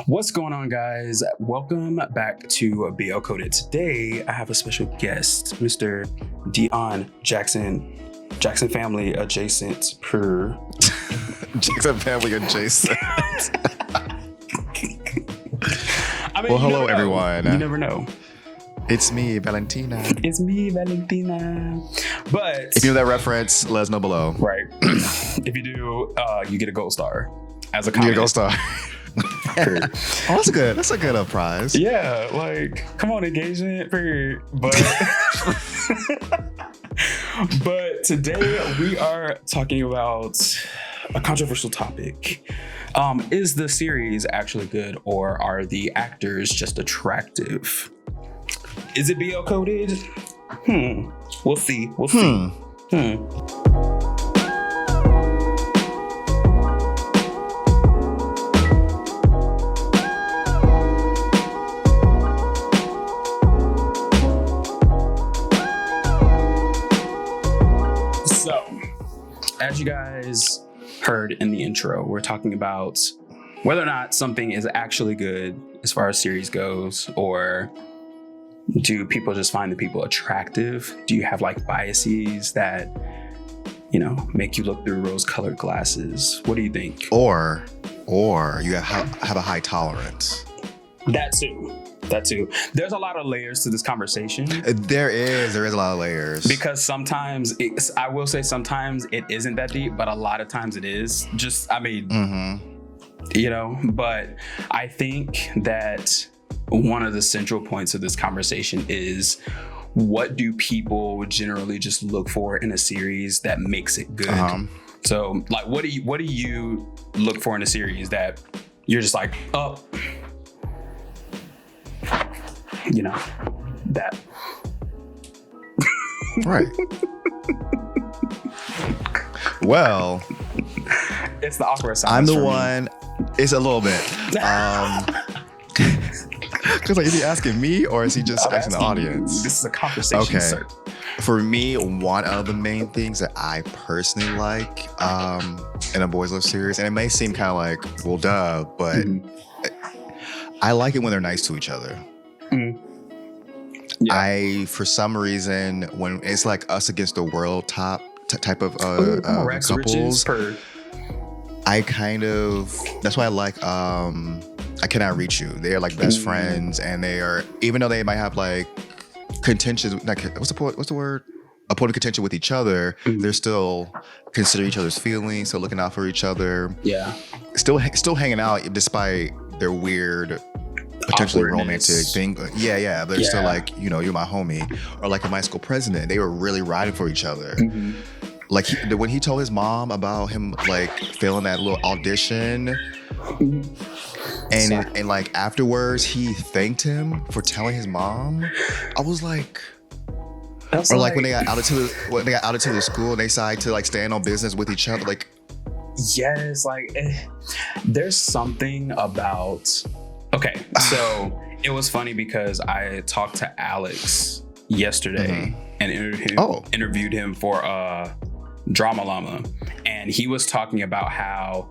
What's going on, guys? Welcome back to BL Coded. Today, I have a special guest, Mr. Deon Jackson family adjacent per. Jackson family adjacent. I mean, well, hello, everyone. You never know. It's me, Valentina. It's me, Valentina. But if you know that reference, let us know below. Right. If you do, you get a gold star as a comment. You get a gold star. Oh, that's a good prize. Yeah, like, come on, engagement, period. But but today we are talking about a controversial topic. Is the series actually good, or are the actors just attractive? Is it BL coded? We'll see. As you guys heard in the intro, we're talking about whether or not something is actually good as far as series goes, or do people just find the people attractive? Do you have like biases that, make you look through rose-colored glasses? What do you think? Or you have a high tolerance. That too. There's a lot of layers to this conversation. There is a lot of layers. Because sometimes I will say sometimes it isn't that deep, but a lot of times it is. But I think that one of the central points of this conversation is, what do people generally just look for in a series that makes it good? So like, what do you look for in a series that you're just like, oh, that. Right. Well, it's the awkward silence. I'm the one. It's a little bit. Because is he asking me, or is he just asking the audience? This is a conversation, sir. For me, one of the main things that I personally like in a boys love series, and it may seem kind of like, well, duh, but I like it when they're nice to each other. Yeah. For some reason, when it's like us against the world type of couples, that's why I like I Cannot Reach You. They are like best friends, and they are, even though they might have like contentions, like what's the word? A point of contention with each other, they're still considering each other's feelings, still looking out for each other. Yeah. Still hanging out despite their weird, potentially romantic thing. Yeah. They're still like, you're my homie. Or like in My School President, they were really riding for each other. Like when he told his mom about him like failing that little audition, and like afterwards he thanked him for telling his mom. I was like, or like when they got outed to the school and they decided to like stand on business with each other. Like, yes, like there's something about. Okay, so it was funny because I talked to Alex yesterday and interviewed him for Drama Llama, and he was talking about how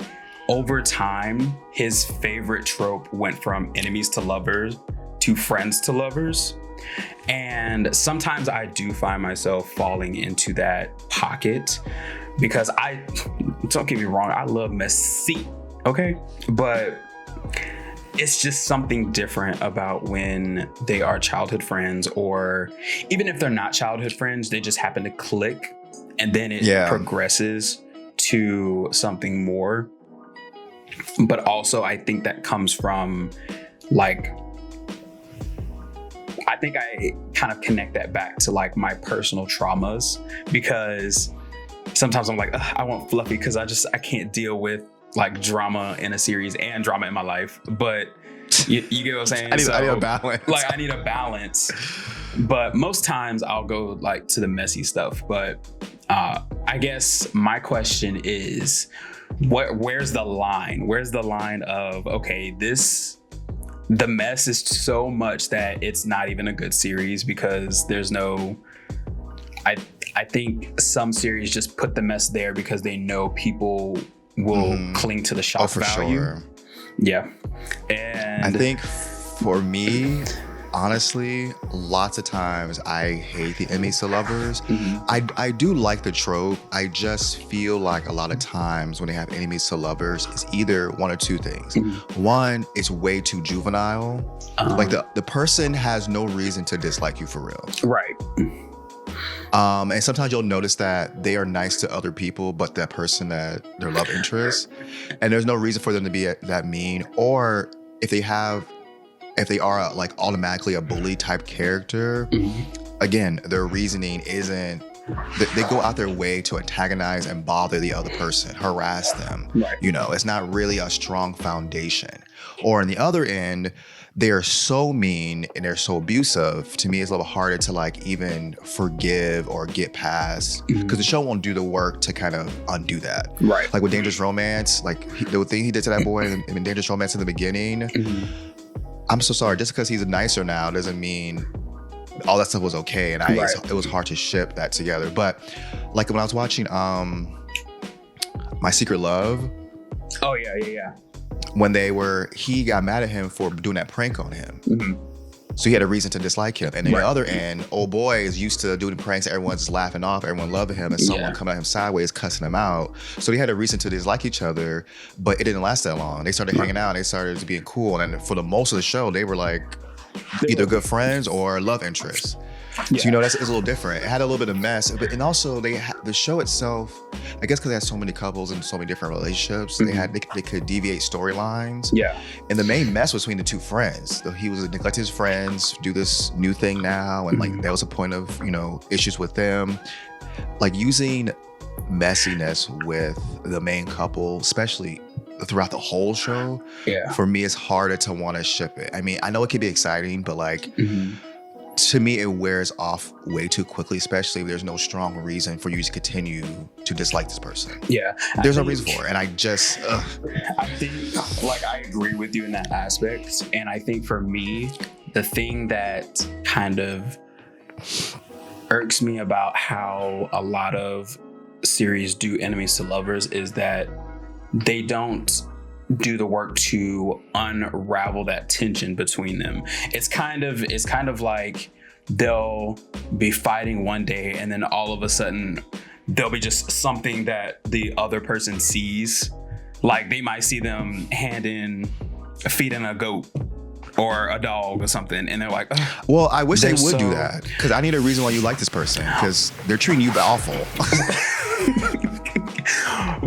over time his favorite trope went from enemies to lovers to friends to lovers. And sometimes I do find myself falling into that pocket because don't get me wrong, I love messy, okay? But it's just something different about when they are childhood friends, or even if they're not childhood friends, they just happen to click, and then it progresses to something more. But also I think that comes from like, I think I kind of connect that back to like my personal traumas, because sometimes I'm like, I want fluffy because I can't deal with like drama in a series and drama in my life. But you get what I'm saying? I need a balance. Like I need a balance. But most times I'll go like to the messy stuff. But I guess my question is, where's the line? Where's the line of, okay, the mess is so much that it's not even a good series, because there's no, I think some series just put the mess there because they know people will cling to the shock value. Sure. Yeah. And I think for me, honestly, lots of times I hate the enemies to lovers. I do like the trope. I just feel like a lot of times when they have enemies to lovers, it's either one or two things. One, it's way too juvenile. Like the person has no reason to dislike you for real. Right. And sometimes you'll notice that they are nice to other people, but that person, that their love interest, and there's no reason for them to be that mean. Or if they are like automatically a bully type character, again, their reasoning isn't, they go out their way to antagonize and bother the other person, harass them. Right. You know, it's not really a strong foundation. Or on the other end, they are so mean and they're so abusive. To me, it's a little harder to like even forgive or get past, because the show won't do the work to kind of undo that. Right. Like with Dangerous Romance, like the thing he did to that boy in Dangerous Romance in the beginning, I'm so sorry. Just because he's nicer now doesn't mean all that stuff was okay. And it was hard to ship that together. But like when I was watching My Secret Love. Oh yeah. When he got mad at him for doing that prank on him. So he had a reason to dislike him. And on the other end, old boy is used to doing pranks, everyone's just laughing off, everyone loving him, and someone coming at him sideways, cussing him out. So they had a reason to dislike each other, but it didn't last that long. They started hanging out, they started being cool, and for the most of the show, they were like either good friends or love interests. So, you know, it's a little different. It had a little bit of mess, and also the show itself, I guess because it had so many couples and so many different relationships, they could deviate storylines. Yeah. And the main mess was between the two friends. He was neglecting his friends, do this new thing now, and like that was a point of, you know, issues with them. Like using messiness with the main couple, especially throughout the whole show, for me, it's harder to want to ship it. I mean, I know it could be exciting, but like, to me, it wears off way too quickly, especially if there's no strong reason for you to continue to dislike this person. Yeah. There's no reason for it. And I just, I think, like, I agree with you in that aspect. And I think for me, the thing that kind of irks me about how a lot of series do enemies to lovers is that they don't do the work to unravel that tension between them. It's kind of like they'll be fighting one day and then all of a sudden there'll be just something that the other person sees. Like they might see them feeding a goat or a dog or something, and they're like, ugh, well, I wish they would do that, because I need a reason why you like this person, because they're treating you awful.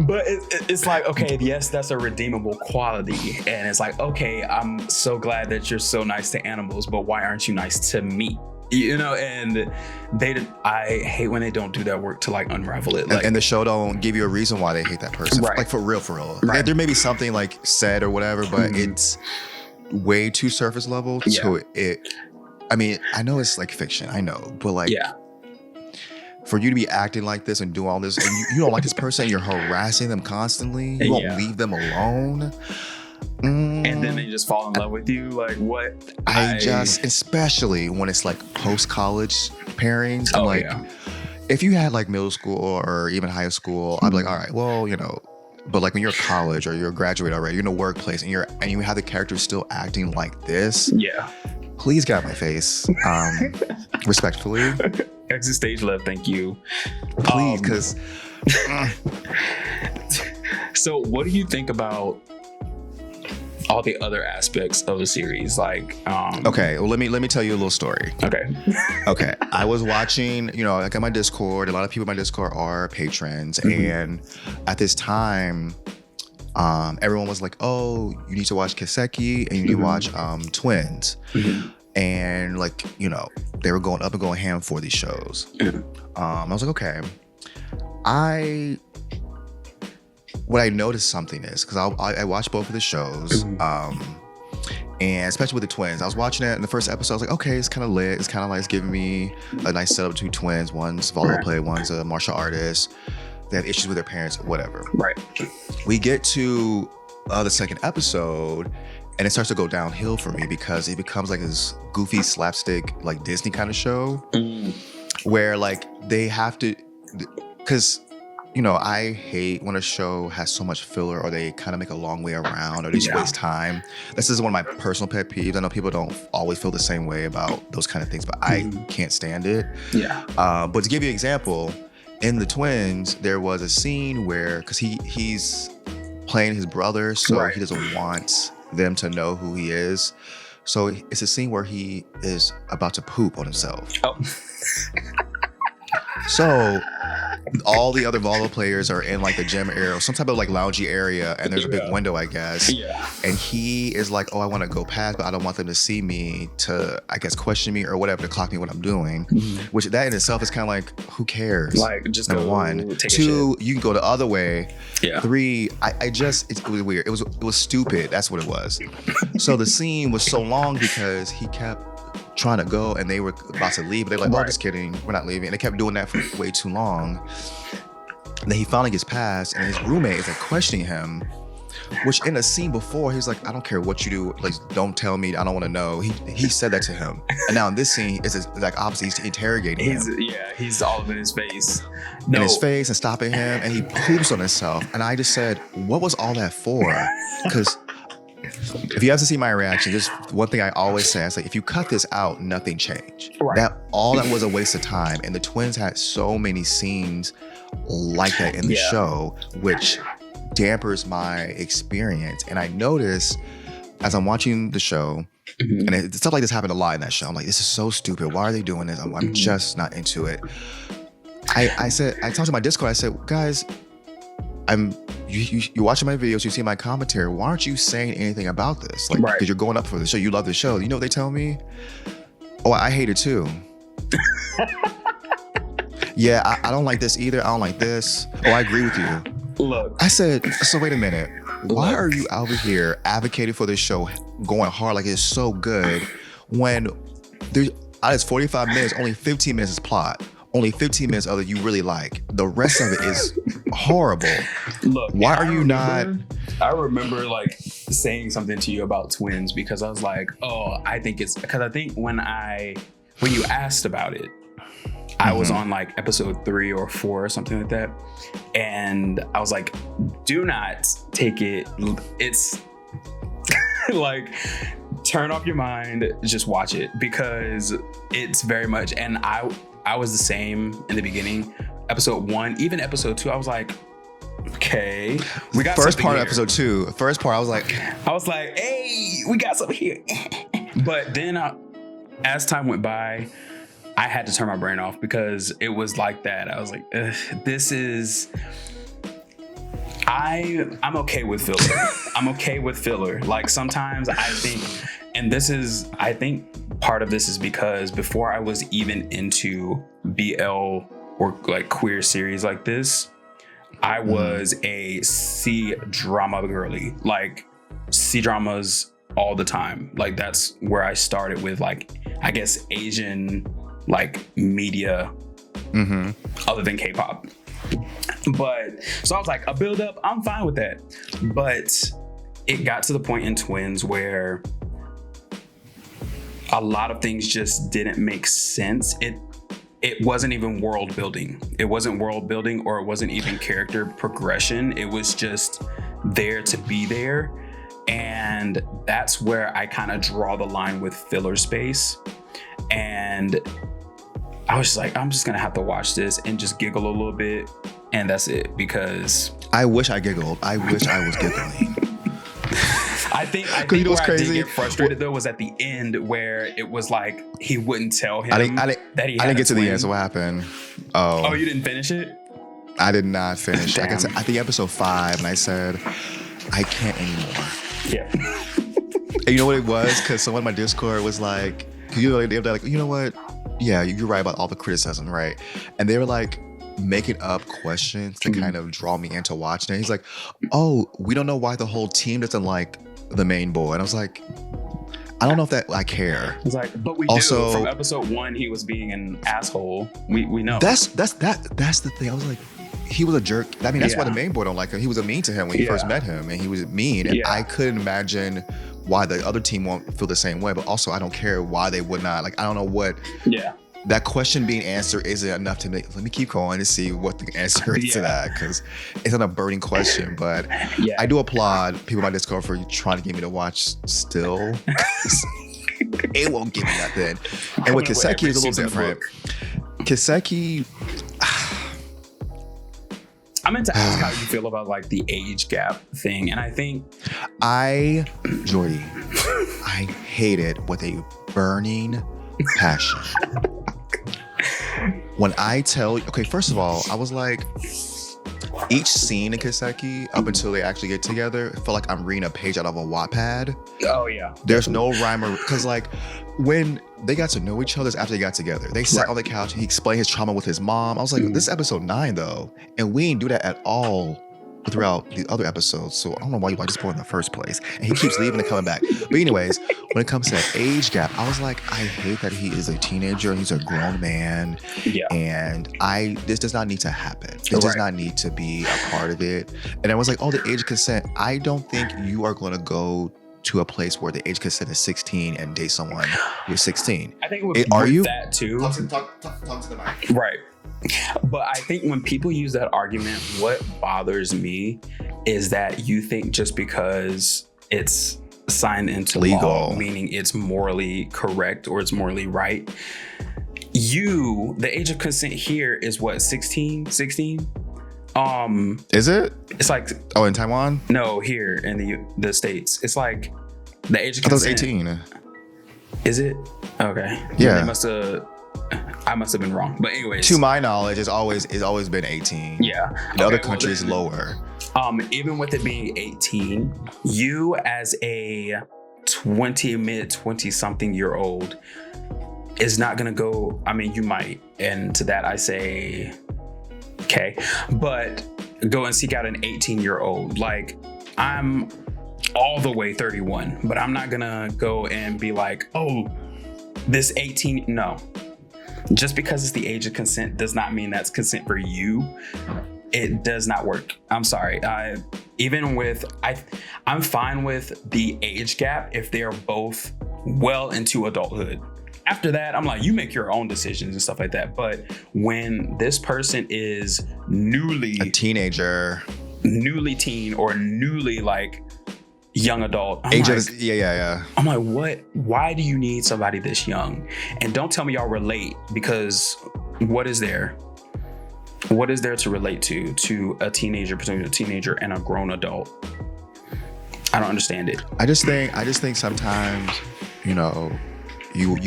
But it's like, okay, yes, that's a redeemable quality. And it's like, okay, I'm so glad that you're so nice to animals, but why aren't you nice to me? You know, and I hate when they don't do that work to like unravel it. Like, and the show don't give you a reason why they hate that person. Right. Like for real. Right. There may be something like said or whatever, but it's way too surface level to it. I mean, I know it's like fiction, I know, but like, for you to be acting like this and do all this, and you don't like this person, you're harassing them constantly, you won't leave them alone. And then they just fall in love with you. Like, what? Especially when it's like post-college pairings. I'm like, if you had like middle school or even high school, I'd be like, all right, well, you know, but like when you're college or you're a graduate already, you're in a workplace and you have the characters still acting like this. Yeah. Please get out of my face. Respectfully. Exit stage left, thank you. Please, because. So, what do you think about all the other aspects of the series? Like, okay, well, let me tell you a little story. Okay, I was watching, you know, like on my Discord. A lot of people in my Discord are patrons, and at this time, everyone was like, "Oh, you need to watch Kiseki and you need to watch Twins." And like, you know, they were going up and going ham for these shows. I was like, okay. What I noticed something is, because I watched both of the shows, and especially with the twins, I was watching it in the first episode. I was like, okay, it's kind of lit. It's kind of like it's giving me a nice setup between twins. One's volleyball player, one's a martial artist. They have issues with their parents, whatever. Right. We get to the second episode, and it starts to go downhill for me because it becomes like this goofy slapstick, like Disney kind of show, where like they have to, because you know, I hate when a show has so much filler or they kind of make a long way around or they just waste time. This is one of my personal pet peeves. I know people don't always feel the same way about those kind of things, but I can't stand it. Yeah. But to give you an example, in The Twins, there was a scene where, because he's playing his brother, so he doesn't want them to know who he is. So it's a scene where he is about to poop on himself. Oh. So all the other volleyball players are in like the gym area, some type of like loungy area, and there's a big window, I guess. Yeah. And he is like, oh, I want to go past, but I don't want them to see me to, I guess, question me or whatever, to clock me what I'm doing. Which that in itself is kind of like, who cares? Like, just number go one. Take Two, a shit. you can go the other way. Yeah. Three, it was weird. It was stupid. That's what it was. So the scene was so long because he kept trying to go and they were about to leave, but they're like, oh, just kidding, we're not leaving. And they kept doing that for way too long. And then he finally gets past, and his roommate is like questioning him, which in a scene before, he's like, I don't care what you do, like, don't tell me, I don't want to know. He said that to him. And now in this scene, it's like opposite, he's interrogating him. Yeah, he's all up in his face. In his face and stopping him, and he poops on himself. And I just said, what was all that for? Because if you have to see my reaction, just one thing I always say, it's like, if you cut this out, nothing changed. Right. That was a waste of time. And the Twins had so many scenes like that in the show, which dampers my experience. And I notice as I'm watching the show, and stuff like this happened a lot in that show. I'm like, this is so stupid. Why are they doing this? I'm just not into it. I talked to my Discord. I said, guys, you're watching my videos, you see my commentary. Why aren't you saying anything about this? Like, because you're going up for the show, you love the show. You know what they tell me? Oh, I hate it too. Yeah, I don't like this either. I don't like this. Oh, I agree with you. Look. I said, so wait a minute. Why are you out here advocating for this show, going hard like it's so good, when there's out of its 45 minutes, only 15 minutes is plot. Only 15 minutes of it you really like. The rest of it is horrible. Look, why are you not? I remember like saying something to you about Twins because I was like, oh, I think it's because I think when you asked about it, I was on like episode 3 or 4 or something like that. And I was like, do not take it. It's like, turn off your mind, just watch it, because it's very much, and I was the same in the beginning. Episode 1, even episode 2, I was like, okay, we got first part here. of episode 2. First part, I was like, hey, we got something here. But then as time went by, I had to turn my brain off because it was like that. I was like, this is. I'm okay with filler. I'm okay with filler. Like sometimes I think, and I think part of this is because before I was even into BL or like queer series like this, I was a C-drama girly, like C-dramas all the time. Like that's where I started with, like, I guess Asian like media other than K-pop. But so I was like, a build up, I'm fine with that. But it got to the point in Twins where a lot of things just didn't make sense. It wasn't even world building. It wasn't world building, or it wasn't even character progression. It was just there to be there. And that's where I kind of draw the line with filler space. And I was just like, I'm just gonna have to watch this and just giggle a little bit, and that's it. Because I wish I giggled. I wish I was giggling. I think you know what's where crazy? I did get frustrated though was at the end, where it was like he wouldn't tell him I didn't get to the end. So what happened? Oh, you didn't finish it? I did not finish. I got to episode 5, and I said, I can't anymore. Yeah. And you know what it was? Because someone in my Discord was like, they're like, you know what? Yeah, you're right about all the criticism, right? And they were like making up questions to kind of draw me into watching it. He's like, oh, we don't know why the whole team doesn't like the main boy. And I was like, I don't know if that I care. It's like, but we also, do. From episode 1, he was being an asshole. We know. That's the thing. I was like, he was a jerk. I mean, that's why the main boy don't like him. He was mean to him when he first met him, and he was mean. And I couldn't imagine why the other team won't feel the same way. But also, I don't care why they would not. Like, I don't know what. Yeah. that question being answered isn't enough to make. Let me keep going to see what the answer is to that, because it's not a burning question. But I do applaud people on my Discord for trying to get me to watch still. It won't give me nothing. And with Kiseki, it's a little different. Kiseki, I meant to ask how you feel about like the age gap thing, and I think Jordie, I hate it with a burning passion. When I tell you, okay, first of all, I was like, each scene in Kiseki up until they actually get together, it felt like I'm reading a page out of a Wattpad. Oh yeah. There's no rhyme or, because like when they got to know each other after they got together, they sat on the couch, he explained his trauma with his mom. I was like, this is episode 9 though, and we didn't do that at all throughout the other episodes. So I don't know why you like this point in the first place. And he keeps leaving and coming back. But anyways, when it comes to that age gap, I was like, I hate that he is a teenager and he's a grown man. Yeah. And this does not need to happen. It does not need to be a part of it. And I was like, oh, the age of consent. I don't think you are going to go to a place where the age consent is 16 and date someone who's 16. I think it would be that too. Talk to the mic. Right. But I think when people use that argument, what bothers me is that you think just because it's signed into legal law, meaning it's morally correct or it's morally right. The age of consent here is what, 16? Is it? It's like, oh, in Taiwan? No, here in the States. It's like the age of consent. I thought it was 18. Is it? Okay. Yeah. I must have been wrong. But anyways, to my knowledge, it's always been 18. Yeah. In other countries, lower. Even with it being 18, you as a mid-20 year old is not gonna go. I mean, you might, and to that I say, okay, but go and seek out an 18-year-old. Like, I'm all the way 31, but I'm not gonna go and be like, oh, this 18. No. Just because it's the age of consent does not mean that's consent for you. It does not work. I'm sorry. I'm fine with the age gap if they're both well into adulthood. After that, I'm like, you make your own decisions and stuff like that. But when this person is newly a teenager, newly teen, or newly like young adult, I'm like, what? Why do you need somebody this young? And don't tell me y'all relate, because what is there? What is there to relate to a teenager, between a teenager and a grown adult? I don't understand it. I just think sometimes, you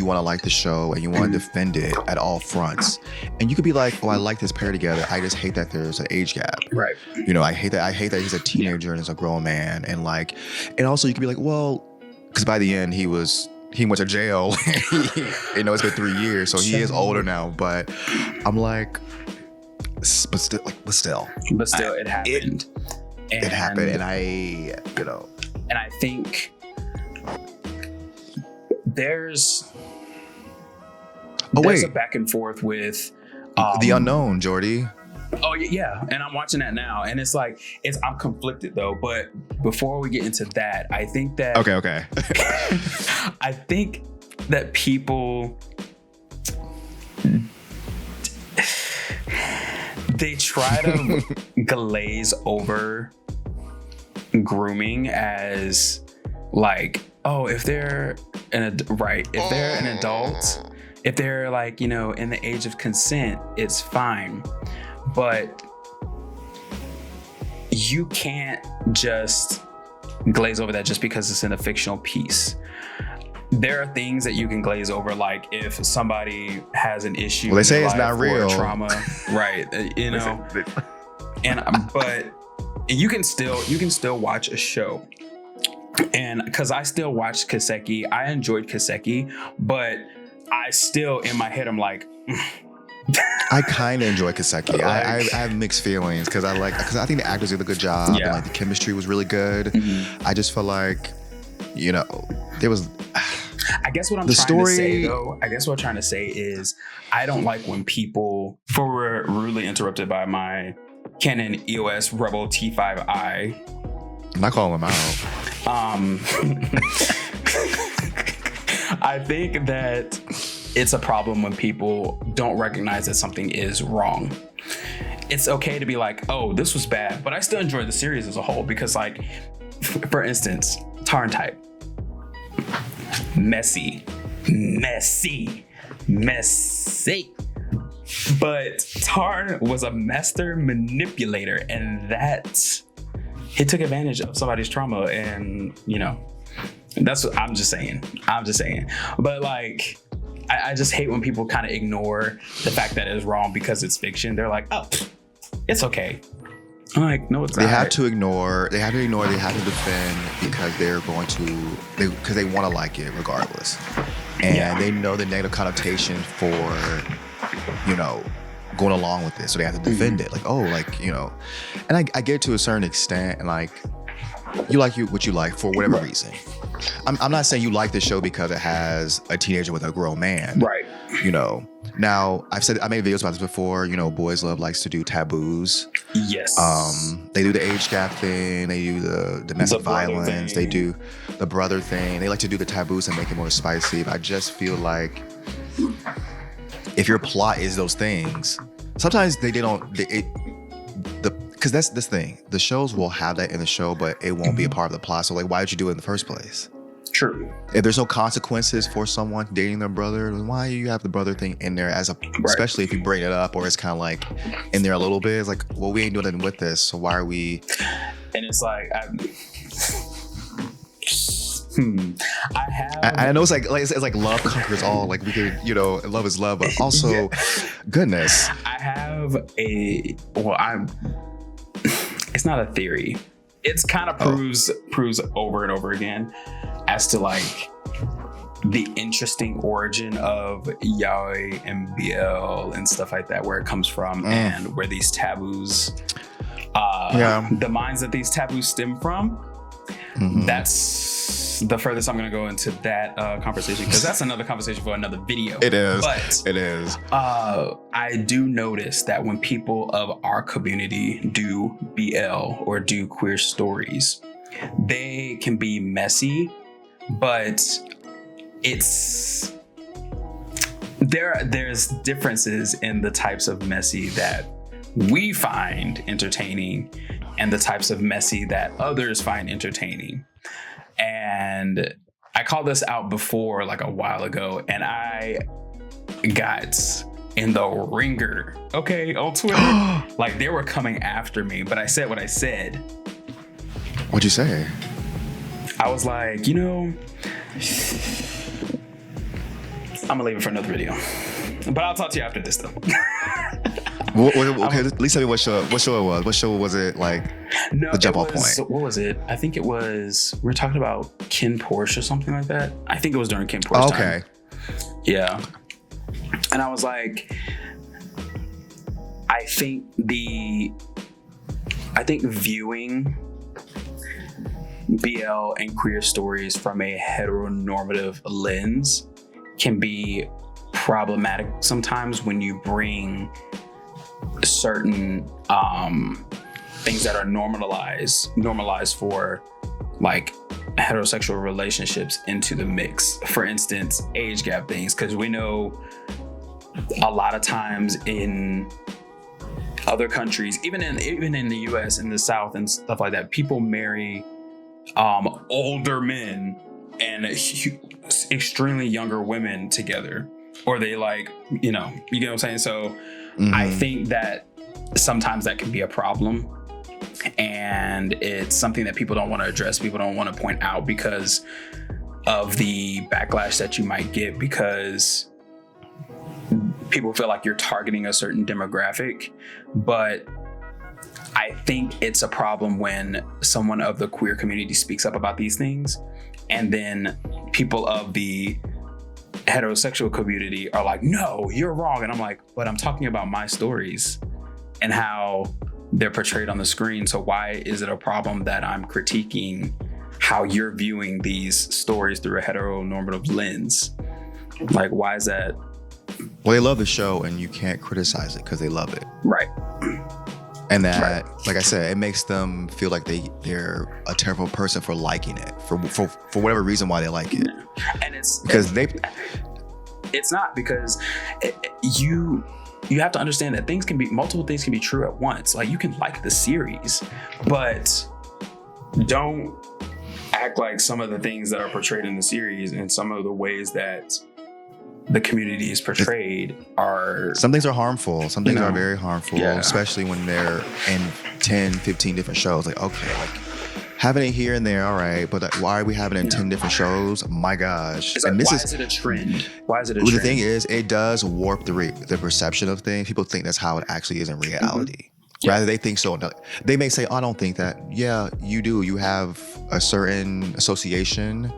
want to like the show and you want to defend it at all fronts, and you could be like, oh, I like this pair together. I just hate that there's an age gap. Right. I hate that he's a teenager and is a grown man, and also you could be like, well, because by the end he went to jail. It's been 3 years, so he is older now. But I'm like, but still, it happened. It happened, and and I think there's a back and forth with The Unknown, Jordie. Oh yeah, and I'm watching that now, and it's like I'm conflicted though. But before we get into that, I think that okay. I think that people they try to glaze over grooming as like, oh, if they're an adult, if they're like, in the age of consent, it's fine. But you can't just glaze over that just because it's in a fictional piece. There are things that you can glaze over, like if somebody has an issue. Well, they say it's not real. Trauma, right? But you can still watch a show. And because I still watched Kiseki, I enjoyed Kiseki, but I still, in my head, I'm like, I kind of enjoy Kiseki. I have mixed feelings because I think the actors did a good job. Yeah. And the chemistry was really good. Mm-hmm. I just felt like, there was. I guess what I'm trying to say is I don't like when people, before we're rudely interrupted by my Canon EOS Rebel T5i. I'm not calling them out. I think that it's a problem when people don't recognize that something is wrong. It's okay to be like, oh, this was bad, but I still enjoy the series as a whole because, like, for instance, Tarn type, messy. But Tarn was a master manipulator, and that he took advantage of somebody's trauma, and you know, that's what I'm just saying. But like, I just hate when people kind of ignore the fact that it's wrong because it's fiction. They're like, oh, it's okay. I'm like, no, it's not. They have to ignore, they have to defend because because they want to like it regardless. And they know the negative connotation for, you know, going along with it. So they have to defend it. Like, oh, like, you know, and I get it to a certain extent, and like, you like what you like for whatever reason. I'm not saying you like this show because it has a teenager with a grown man. Right. You know, now I made videos about this before. You know, Boys Love likes to do taboos. Yes. They do the age gap thing. They do the domestic violence. They do the brother thing. They like to do the taboos and make it more spicy. But I just feel like if your plot is those things, sometimes because that's this thing. The shows will have that in the show, but it won't be a part of the plot. So like, why did you do it in the first place? True. If there's no consequences for someone dating their brother, then why do you have the brother thing in there especially if you bring it up or it's kind of like in there a little bit? It's like, well, we ain't doing nothing with this, so why are we? And it's like, I know it's like love conquers all. Like we could, you know, love is love, but also, goodness. I have it's not a theory. It's kind of proves over and over again as to like the interesting origin of yaoi and BL and stuff like that, where it comes from and where these taboos, the minds that these taboos stem from. That's the furthest I'm going to go into that conversation, because that's another conversation for another video. It is. But it is. I do notice that when people of our community do BL or do queer stories, they can be messy, but there's differences in the types of messy that we find entertaining and the types of messy that others find entertaining. And I called this out before, like a while ago, and I got in the ringer, on Twitter. Like, they were coming after me, but I said what I said. What'd you say? I was like, you know, I'm gonna leave it for another video, but I'll talk to you after this though. Okay, at least tell me what show it was. What show was it, like, no, the jump off point? What was it? I think it was, we were talking about Ken Porsche or something like that. I think it was during Ken Porsche time. Yeah. And I was like, I think viewing BL and queer stories from a heteronormative lens can be problematic sometimes when you bring certain things that are normalized for like heterosexual relationships into the mix. For instance, age gap things, because we know a lot of times in other countries, even in the US, in the South and stuff like that, people marry older men and extremely younger women together, or they like, you know what I'm saying? So I think that sometimes that can be a problem, and it's something that people don't want to address. People don't want to point out because of the backlash that you might get, because people feel like you're targeting a certain demographic. But I think it's a problem when someone of the queer community speaks up about these things, and then people of the heterosexual community are like, no, you're wrong. And I'm like, but I'm talking about my stories and how they're portrayed on the screen. So why is it a problem that I'm critiquing how you're viewing these stories through a heteronormative lens? Like, why is that? Well, they love the show and you can't criticize it because they love it. Right. And that, like I said, it makes them feel like they're a terrible person for liking it, for whatever reason why they like it. And it's because It's not, because you have to understand that multiple things can be true at once. Like, you can like the series, but don't act like some of the things that are portrayed in the series and some of the ways that the community is portrayed are... Some things are harmful. Some things are very harmful, especially when they're in 10, 15 different shows. Like, okay, like having it here and there, all right, but why are we having it in 10 different shows? My gosh. It's like, and why is it a trend? Why is it a trend? The thing is, it does warp the perception of things. People think that's how it actually is in reality. Rather, they think so. They may say, I don't think that. Yeah, you do. You have a certain association.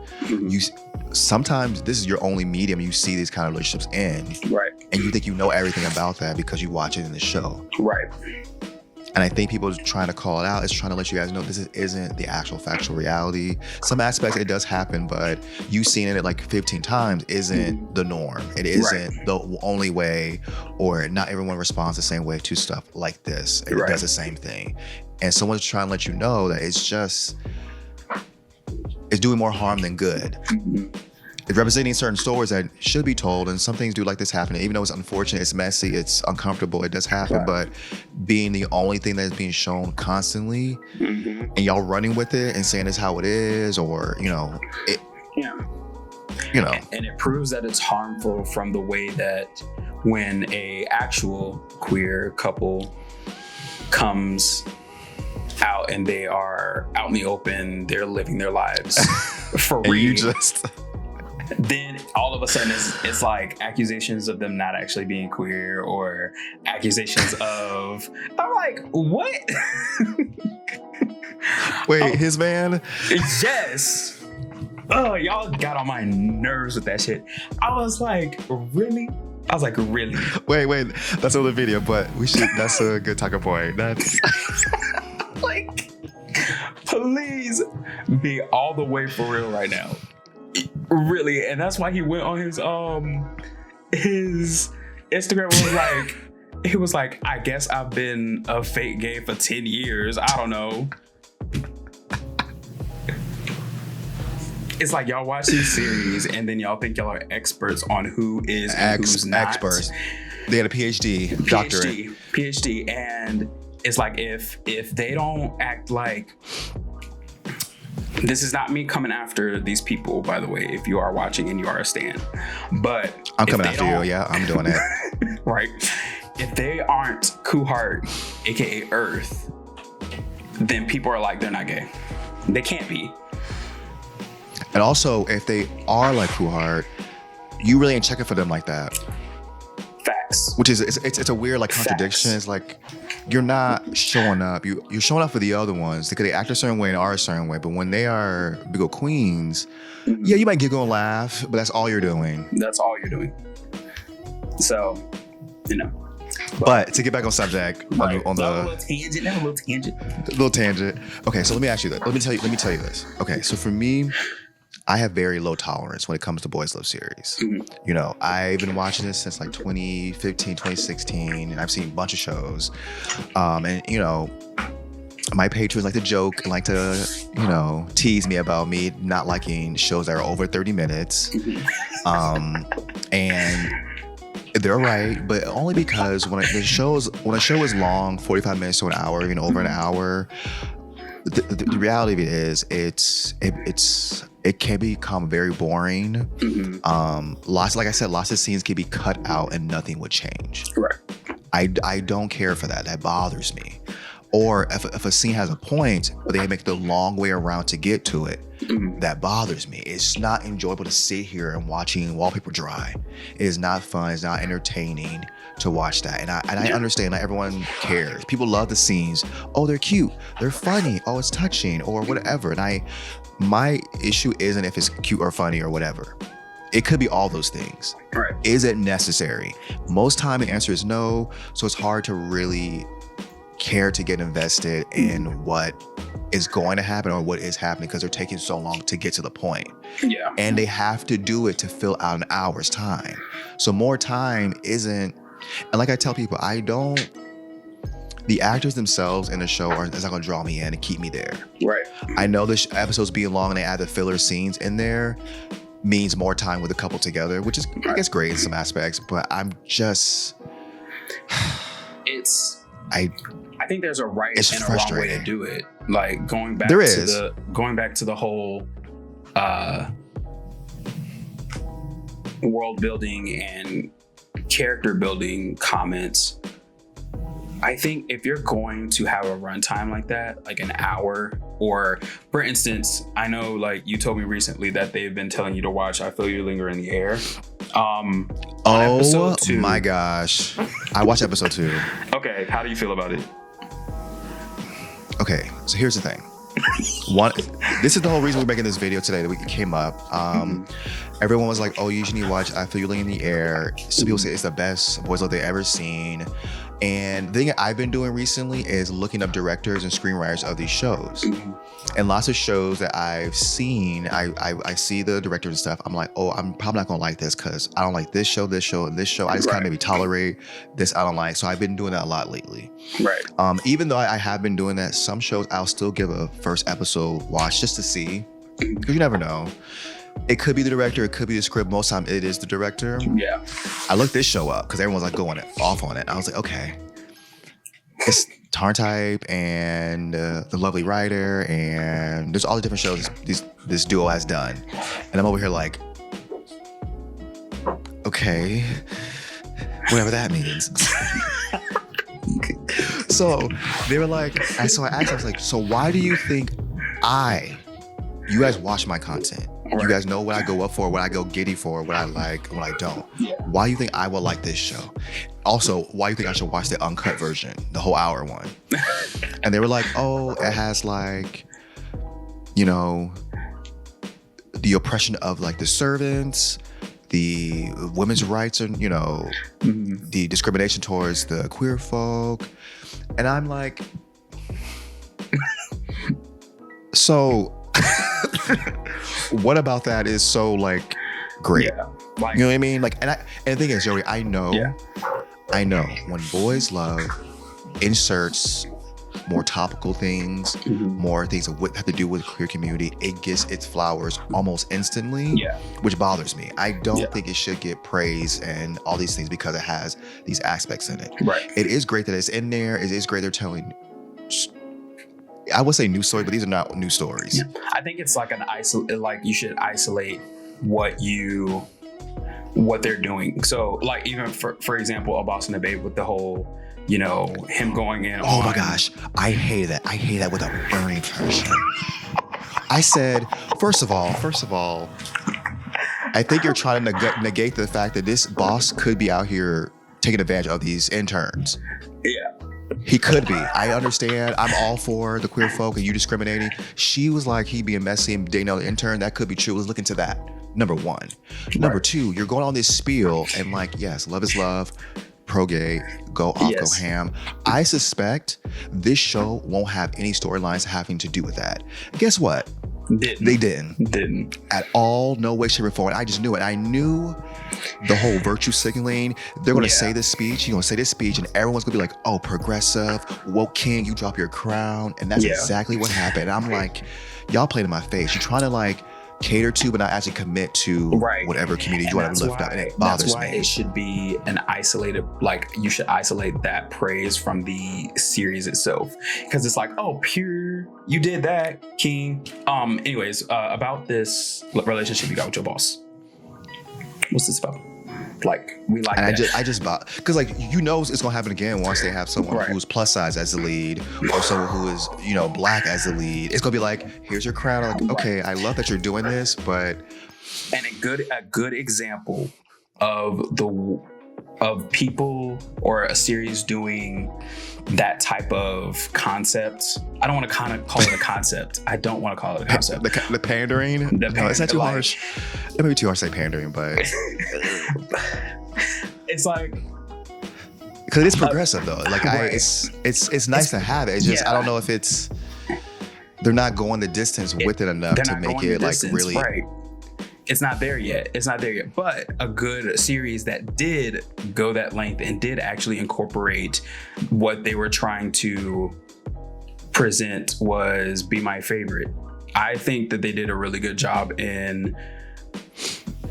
Sometimes this is your only medium you see these kind of relationships in. Right. And you think you know everything about that because you watch it in the show. Right. And I think people are trying to call it out. It's trying to let you guys know this isn't the actual factual reality. Some aspects it does happen, but you seeing it like 15 times isn't the norm. It isn't the only way, or not everyone responds the same way to stuff like this. It does the same thing. And someone's trying to let you know that it's doing more harm than good. It's representing certain stories that should be told, and some things do like this happen. Even though it's unfortunate, it's messy, it's uncomfortable, it does happen, but being the only thing that's being shown constantly, and y'all running with it and saying it's how it is, or, you know. And it proves that it's harmful from the way that when a actual queer couple comes out and they are out in the open, they're living their lives for real. Then all of a sudden it's like accusations of them not actually being queer, or accusations of... I'm like, what? Wait, his man? Yes. Oh, y'all got on my nerves with that shit. I was like, really? Wait, that's another video, but that's a good talking point. That's... like, please be all the way for real right now. Really. And that's why he went on his Instagram. He was like, I guess I've been a fake gay for 10 years. I don't know. It's like, y'all watch these series and then y'all think y'all are experts on who is and who's not. Experts. They had a PhD, doctorate. PhD. And it's like, if they don't act like... This is not me coming after these people, by the way, if you are watching and you are a stan. But I'm coming after you. Yeah, I'm doing it. Right. If they aren't Kuhart, aka Earth, then people are like, they're not gay. They can't be. And also, if they are like Kuhart, you really ain't checking for them like that. Facts. Which is it's a weird like contradiction. Facts. It's like, you're not showing up. You're showing up for the other ones because they act a certain way and are a certain way. But when they are big old queens, yeah, you might giggle and laugh, but that's all you're doing. That's all you're doing. So, you know. But to get back on subject, on the little tangent. Okay, so let me ask you that. Let me tell you this. Okay, so for me, I have very low tolerance when it comes to boys love series. You know, I've been watching this since like 2015, 2016, and I've seen a bunch of shows. And you know, my patrons like to joke and like to, you know, tease me about me not liking shows that are over 30 minutes. And they're right, but only because when a show is long, 45 minutes to an hour, you know, over an hour, the reality of it is it can become very boring. Like I said, lots of scenes can be cut out and nothing would change. Right. I don't care for that. That bothers me. Or if a scene has a point, but they make the long way around to get to it, that bothers me. It's not enjoyable to sit here and watching wallpaper dry. It is not fun. It's not entertaining to watch that. And I understand not everyone cares. People love the scenes. Oh, they're cute. They're funny. Oh, it's touching or whatever. And my issue isn't if it's cute or funny or whatever. It could be all those things. Right. Is it necessary? Most time the answer is no. So it's hard to really care to get invested in what is going to happen or what is happening because they're taking so long to get to the point. Yeah. And they have to do it to fill out an hour's time. So more time isn't, and like I tell people, the actors themselves in the show is not going to draw me in and keep me there. Right. I know the episodes being long and they add the filler scenes in there. means more time with the couple together, which is, I guess, great in some aspects. But I'm just, I think there's a right and a wrong way to do it. Like going back to the whole world building and character building comments. I think if you're going to have a runtime like that, like an hour, or for instance, I know like you told me recently that they've been telling you to watch I Feel You Linger in the Air. Oh my gosh. I watched episode 2. Okay, how do you feel about it? Okay, so here's the thing. This is the whole reason we're making this video today, that we came up. Everyone was like, oh, you should need to watch I Feel You Linger in the Air. Some people say it's the best boys love they've ever seen. And the thing I've been doing recently is looking up directors and screenwriters of these shows. And lots of shows that I've seen, I see the directors and stuff. I'm like, oh, I'm probably not gonna like this because I don't like this show, and this show. I just kind of maybe tolerate this. I don't like. So I've been doing that a lot lately. Right. Even though I have been doing that, some shows I'll still give a first episode watch just to see, because you never know. It could be the director, it could be the script. Most time it is the director. Yeah. I looked this show up because everyone's like going off on it. I was like, okay, it's Tarn Type and the lovely writer, and there's all the different shows this duo has done. And I'm over here like, okay, whatever that means. So they were like, so I asked, I was like, so why do you think you guys watch my content? You guys know what I go up for, what I go giddy for, what I like, what I don't. Why do you think I will like this show? Also, why do you think I should watch the uncut version, the whole hour one? And they were like, oh, it has like, you know, the oppression of like the servants, the women's rights, and, you know, the discrimination towards the queer folk. And I'm like, so what about that is so like great? Yeah, like, you know what I mean? Like, and the thing is, Jordie, I know when Boys Love inserts more topical things, more things that have to do with the queer community, it gets its flowers almost instantly, which bothers me. I don't think it should get praise and all these things because it has these aspects in it. Right. It is great that it's in there. It is great they're telling, I would say new story, but these are not new stories. Yeah. I think it's like you should isolate what they're doing. So like even for example, a Boss and a Babe with the whole, you know, him going in. Oh my gosh. I hate that. I hate that with a burning passion. I said, first of all, I think you're trying to negate the fact that this boss could be out here taking advantage of these interns. Yeah. He could be. I understand. I'm all for the queer folk and you discriminating. She was like, he being messy and dating another intern. That could be true. Let's look into that. Number one. Number two, you're going on this spiel and like, yes, love is love. Pro-gay, go off, go ham. I suspect this show won't have any storylines having to do with that. Guess what? They didn't. At all. No way, shape, or form. I just knew it. I knew the whole virtue signaling. They're going to say this speech. You're going to say this speech and everyone's going to be like, oh, progressive, woke king, you drop your crown. And that's exactly what happened. And I'm like, y'all played in my face. You're trying to like cater to, but not actually commit to whatever community you want to lift up. And it bothers me. It should be an isolated, like you should isolate that praise from the series itself. Because it's like, oh, pure, you did that, king. Anyways, about this relationship you got with your boss. What's this about? Like, we like and that. I just bought, because like, you know, it's gonna happen again once they have someone who's plus size as the lead or someone who is, you know, black as the lead. It's gonna be like, here's your crown. Like, okay, I love that you're doing this, but. And a good example of people or a series doing that type of concept. I don't want to kind of call it a concept. I don't want to call it a concept. The pandering? No, it's not too harsh. It may be too harsh to say pandering, but it's like, because it's progressive though. Like it's nice to have it. It's just I don't know if they're not going the distance with it enough to make it like really. Right. It's not there yet. But a good series that did go that length and did actually incorporate what they were trying to present was Be My Favorite. I think that they did a really good job in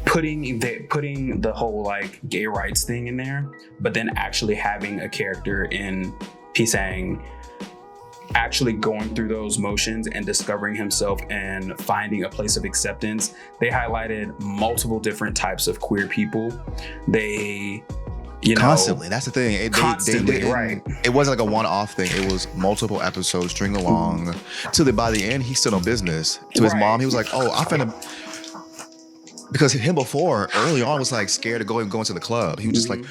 putting the whole like gay rights thing in there, but then actually having a character in Pisang actually going through those motions and discovering himself and finding a place of acceptance. They highlighted multiple different types of queer people. They, constantly. That's the thing. Constantly, right. It wasn't like a one-off thing. It was multiple episodes string along till by the end, he's still no business. To his mom, he was like, "Oh, I'm finna." Because him before, early on, was like scared to go into the club. He was just like,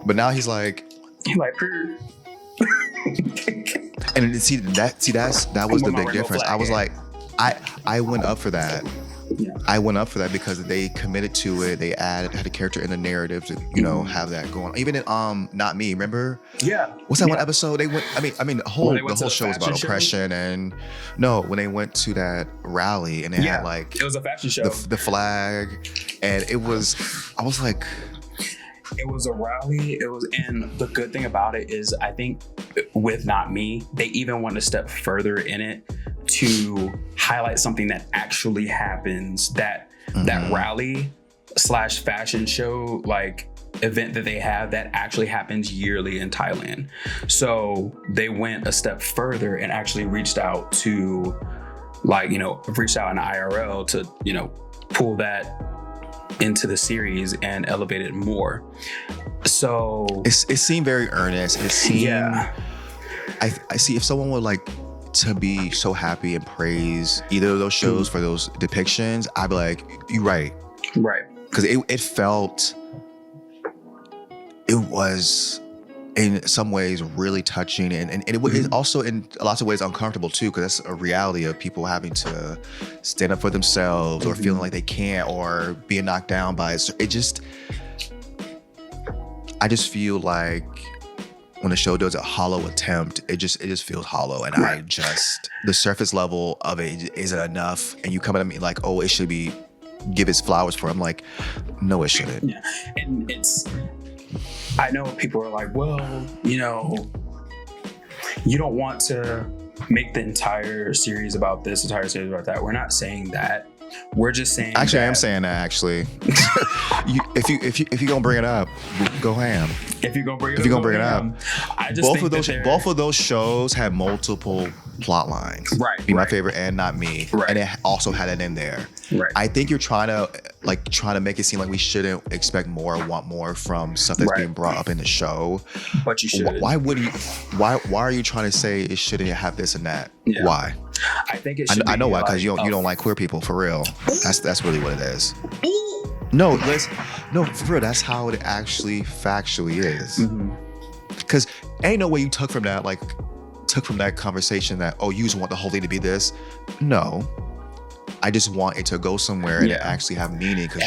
but now he's like, and that was the big difference. I was like, I went up for that. Yeah. I went up for that because they committed to it. They had a character in the narrative to, have that going on. Even in Not Me, remember? Yeah. What's that one episode? They went. I mean, the whole show was about oppression, and when they went to that rally and they had like it was a fashion show, the flag, and it was. I was like. It was a rally. And the good thing about it is, I think with Not Me, they even went a step further in it to highlight something that actually happens. That rally / fashion show like event that they have that actually happens yearly in Thailand. So they went a step further and actually reached out to in IRL to pull that into the series and elevate it more. So it seemed very earnest. It seemed I see if someone would like to be so happy and praise either of those shows for those depictions, I'd be like, you're right. Because it was in some ways really touching, and it was also in lots of ways uncomfortable too, because that's a reality of people having to stand up for themselves or feeling like they can't, or being knocked down by it. I just feel like when a show does a hollow attempt, it just feels hollow, and the surface level of it isn't enough, and you come at me like, oh, it should be give its flowers for it. I'm like, no, it shouldn't. Yeah, and I know people are like, well, you don't want to make the entire series about this, entire series about that. We're not saying that. We're just saying. Actually, I am saying that. Actually, if you gonna bring it up, go ham. If you're gonna bring it up, I just both of those shows had multiple plot lines. Right. Be My Favorite and Not Me. Right. And it also had it in there. Right. I think you're trying to make it seem like we shouldn't expect more or want more from stuff that's being brought up in the show. But you should. Why would you? Why are you trying to say it shouldn't have this and that? Yeah. Why? I think it should. I know why, because you don't like queer people, for real. That's really what it is. No, for real. That's how it actually factually is. Because ain't no way you took from that conversation that, oh, you just want the whole thing to be this. No, I just want it to go somewhere and actually have meaning, because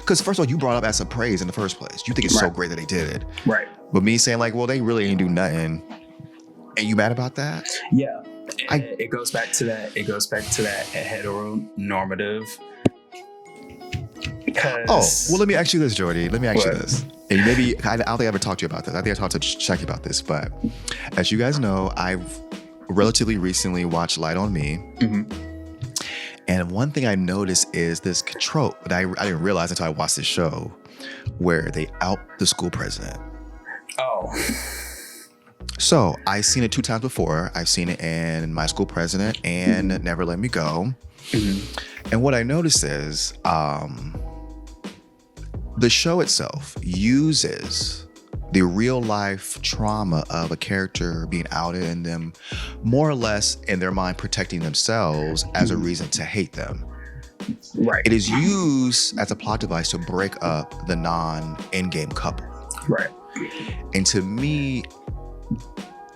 because first of all, you brought up as a praise in the first place. You think it's so great that they did it. Right. But me saying like, well, they really ain't do nothing. And you mad about that? Yeah. It goes back to that. It goes back to that heteronormative. Let me ask you this, Jordie. Let me ask you this. And maybe I don't think I ever talked to you about this. I think I talked to Chucky about this. But as you guys know, I've relatively recently watched Light on Me. And one thing I noticed is this trope that I didn't realize until I watched this show, where they out the school president. Oh. So I've seen it 2 times before. I've seen it in My School President and Never Let Me Go. And what I noticed is the show itself uses the real life trauma of a character being outed and them more or less in their mind protecting themselves as a reason to hate them. Right. It is used as a plot device to break up the non-endgame couple. Right. And to me,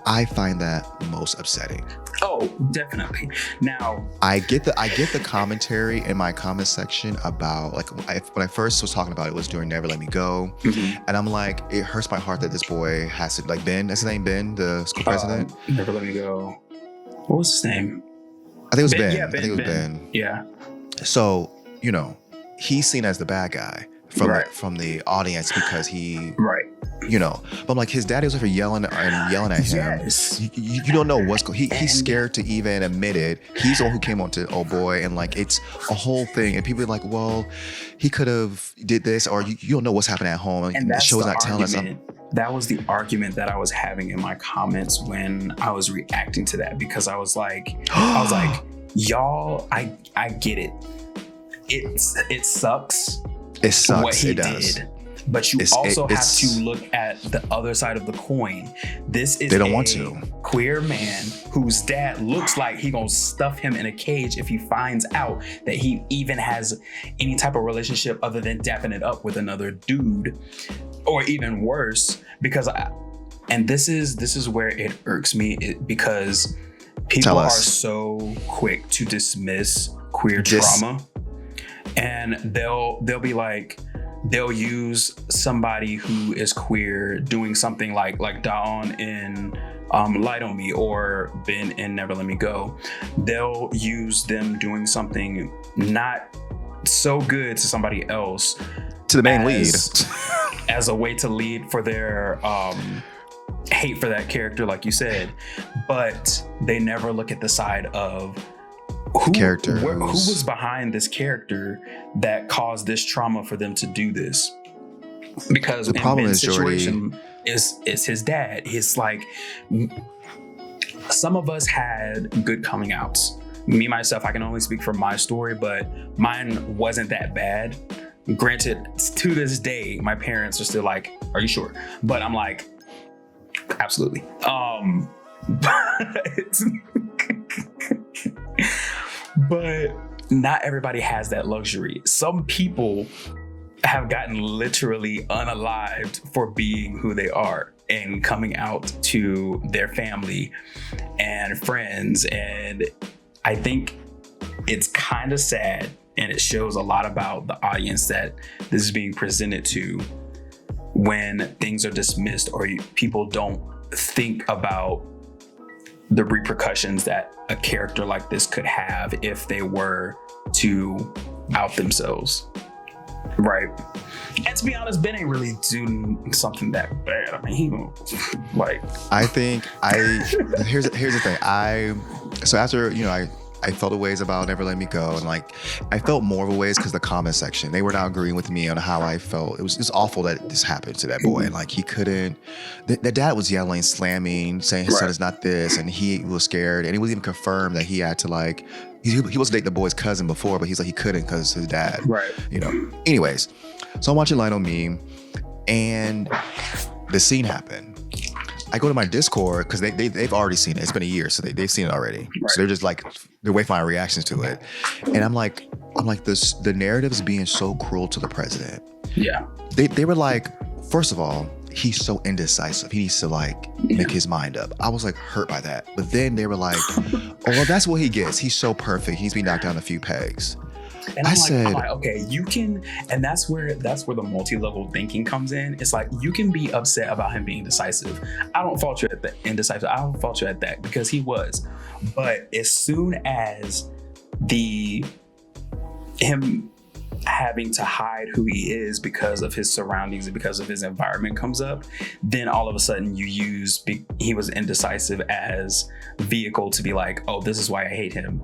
I find that most upsetting. Oh, definitely. Now, I get the commentary in my comment section about, like, when I first was talking about it was during Never Let Me Go, and I'm like, it hurts my heart that this boy has to, like, Ben, that's his name, Ben, the school president. Never Let Me Go. What was his name? I think it was Ben. Yeah, I think it was Ben. Yeah. So, he's seen as the bad guy from the audience because he you know. But I'm like, his daddy was over yelling and yelling at him. Yes. You don't know what's going. He's scared to even admit it. He's the one who came on to oh boy, and like it's a whole thing. And people are like, well, he could have did this, or you don't know what's happening at home. And the show's not telling us. That was the argument that I was having in my comments when I was reacting to that, because I was like, y'all, I get it. It sucks. It sucks. What he it does. did. But you also have to look at the other side of the coin. This is a queer man whose dad looks like he gonna stuff him in a cage if he finds out that he even has any type of relationship other than dapping it up with another dude, or even worse. Because this is where it irks me, because people are so quick to dismiss queer trauma, and they'll be like, they'll use somebody who is queer doing something like Deon in Light on Me, or Ben in Never Let Me Go. They'll use them doing something not so good to somebody else, to the main lead, as a way to lead for their hate for that character, like you said. But they never look at the side of who was behind this character that caused this trauma for them to do this. Because the problem is, situation is his dad. It's like, some of us had good coming outs. Me, myself, I can only speak for my story, but mine wasn't that bad. Granted, to this day, my parents are still like, are you sure? But I'm like, absolutely. But not everybody has that luxury. Some people have gotten literally unalived for being who they are and coming out to their family and friends. And I think it's kind of sad, and it shows a lot about the audience that this is being presented to, when things are dismissed or people don't think about the repercussions that a character like this could have if they were to out themselves. Right. And to be honest, Ben ain't really doing something that bad. I mean, he like. I think here's the thing. So after, I felt a ways about Never Let Me Go, and like I felt more of a ways because the comment section, they were not agreeing with me on how I felt. It was just awful that this happened to that boy, and like he couldn't. The dad was yelling, slamming, saying his son is not this, and he was scared, and it was even confirmed that he had to like. He was dating the boy's cousin before, but he's like he couldn't because his dad. Right. Anyways, so I'm watching Light on Me, and the scene happened. I go to my Discord because they've already seen it. It's been a year, so they've seen it already. Right. So they're just like, they're waiting for my reactions to it. And I'm like this, the narrative is being so cruel to the president. Yeah. They were like, first of all, he's so indecisive. He needs to make his mind up. I was like hurt by that. But then they were like, oh, well, that's what he gets. He's so perfect. He needs to be knocked down a few pegs. And I'm like, okay, you can, and that's where the multi-level thinking comes in. It's like, you can be upset about him being decisive. I don't fault you at the indecisive. I don't fault you at that, because he was. But as soon as him having to hide who he is because of his surroundings and because of his environment comes up, then all of a sudden you use he was indecisive as vehicle to be like, oh, this is why I hate him.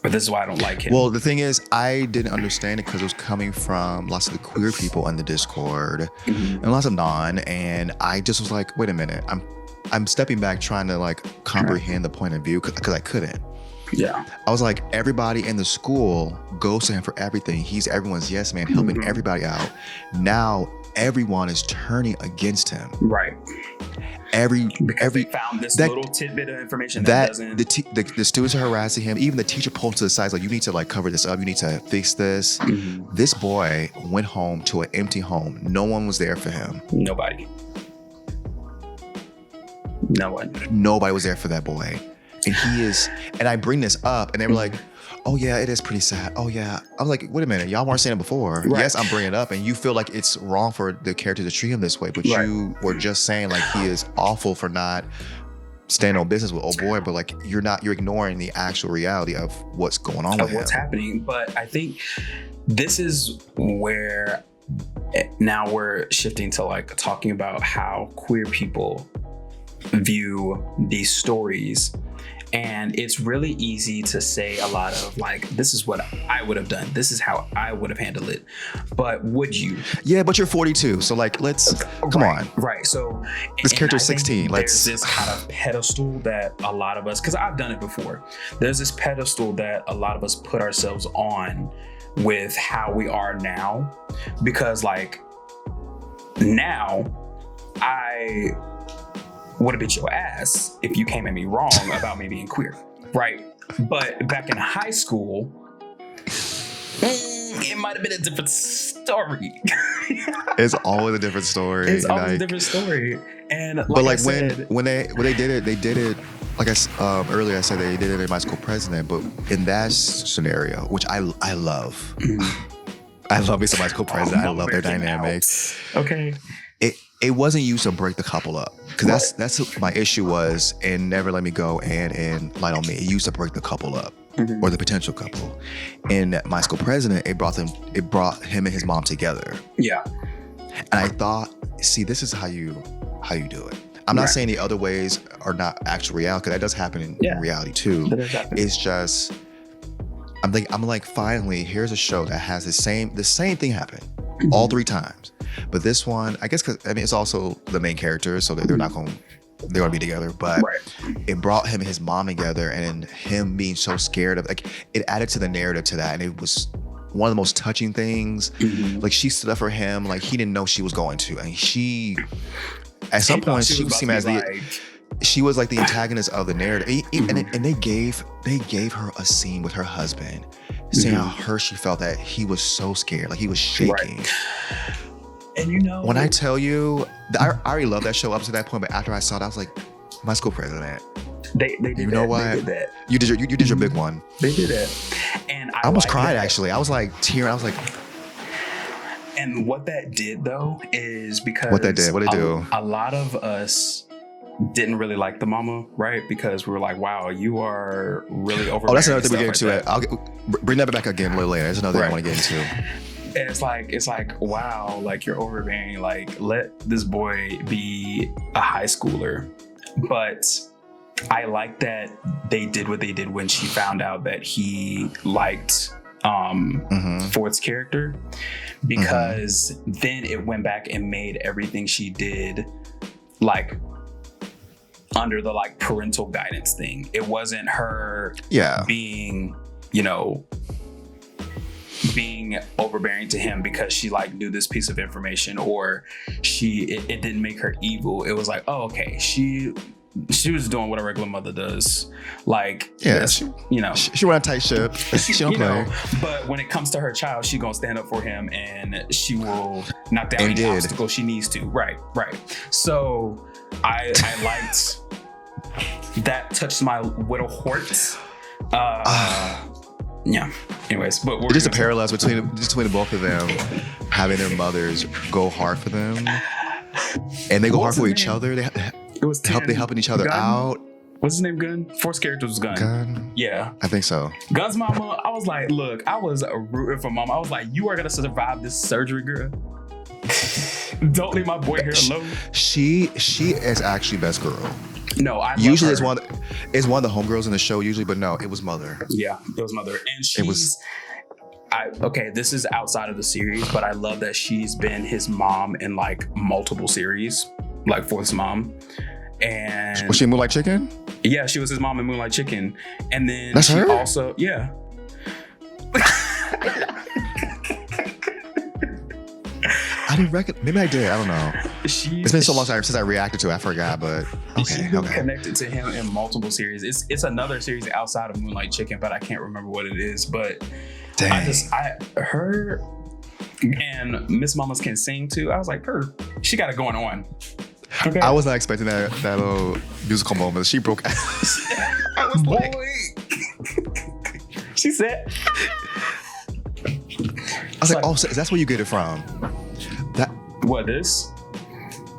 But this is why I don't like him. Well, the thing is, I didn't understand it because it was coming from lots of the queer people in the Discord and lots of non. And I just was like, wait a minute. I'm stepping back trying to comprehend the point of view because I couldn't. Yeah. I was like, everybody in the school goes to him for everything. He's everyone's yes man, helping everybody out. Now everyone is turning against him. Right. They found this little tidbit of information that doesn't. The students are harassing him. Even the teacher pulled to the side, like, you need to cover this up. You need to fix this. This boy went home to an empty home. No one was there for him. Nobody. No one. Nobody was there for that boy. And he is, and I bring this up, and they were like, oh yeah, it is pretty sad. Oh yeah. I was like, wait a minute, y'all weren't saying it before. Right. Yes, I'm bringing it up, and you feel like it's wrong for the character to treat him this way, but you were just saying he is awful for not standing on business with old boy, but you're ignoring the actual reality of what's going on with him. What's happening. But I think this is where now we're shifting to like talking about how queer people view these stories. And it's really easy to say a lot of like, this is what I would have done. This is how I would have handled it. But would you? Yeah, but you're 42. So like, come on. Right. So this character's 16. There's this kind of pedestal that a lot of us, because I've done it before. There's this pedestal that a lot of us put ourselves on with how we are now. Because like now I would have beat your ass if you came at me wrong about me being queer, right? But back in high school, it might have been a different story. It's always a different story. It's always a different story. And like but like said, when they did it. Like earlier, I said they did it in my school president, but in that scenario, which I love, I love me some my school president. I love their dynamics. Okay. It wasn't used to break the couple up, because that's what my issue was in Never Let Me Go and Light on Me. It used to break the couple up, or the potential couple. In My School President, it brought him and his mom together. Yeah. And I thought, see, this is how you do it. I'm not saying the other ways are not actual reality, because that does happen in reality too. It's just I'm like, finally, here's a show that has the same thing happen all 3 times. But this one, I guess, because it's also the main character, so they're gonna be together. But it brought him and his mom together, and him being so scared of, like, it added to the narrative to that, and it was one of the most touching things. Like, she stood up for him, like he didn't know she was going to, and she, at some point, she seemed as she was like the antagonist of the narrative, and they gave her a scene with her husband, saying how she felt that he was so scared, like he was shaking. And you know, when I tell you, I already loved that show up to that point, but after I saw it, I was like, My School President. They did you know that. what? They did that. You did your big one. They did that, and I almost cried actually. I was like tearing. I was like, and what that did though is because what did it do? A lot of us didn't really like the mama, right? Because we were like, wow, you are really over. Oh, that's another thing we get into. I'll bring that back again a little later. There's another thing I want to get into. And it's like, wow, like you're overbearing. Like, let this boy be a high schooler. But I like that they did what they did when she found out that he liked Ford's character, because then it went back and made everything she did like under the like parental guidance thing. It wasn't her being, being overbearing to him because she like knew this piece of information, or it didn't make her evil. It was like, oh, okay, she was doing what a regular mother does. Like, she run a tight ship. She don't play. But when it comes to her child, she gonna stand up for him, and she will knock down any obstacle she needs to. Right. So I liked that. Touched my little heart. Yeah. Anyways, but we're just a parallels between the both of them, having their mothers go hard for them, and they go hard for each other. They helping each other out. What's his name? Gun? Force character was Gun. Gun? Yeah. I think so. Gun's mama, I was like, look, I was rooting for mama. I was like, you are gonna survive this surgery, girl. Don't leave my boy here alone. She is actually best girl. No, I usually it's one of the homegirls in the show usually, but no, it was Mother. Yeah, it was Mother, and this is outside of the series, but I love that she's been his mom in like multiple series, like Forth's mom. And was she in Moonlight Chicken? Yeah, she was his mom in Moonlight Chicken, and then that's her? Also, yeah. I didn't reckon. Maybe I did. I don't know. It's been so long since I reacted to it. I forgot, but okay. Connected to him in multiple series. It's another series outside of Moonlight Chicken, but I can't remember what it is. But dang. Her and Miss Mamas Can Sing too. I was like, she got it going on. Okay. I was not expecting that little musical moment. She broke. I was like, she said. I was like, oh, so that's where you get it from. What, this?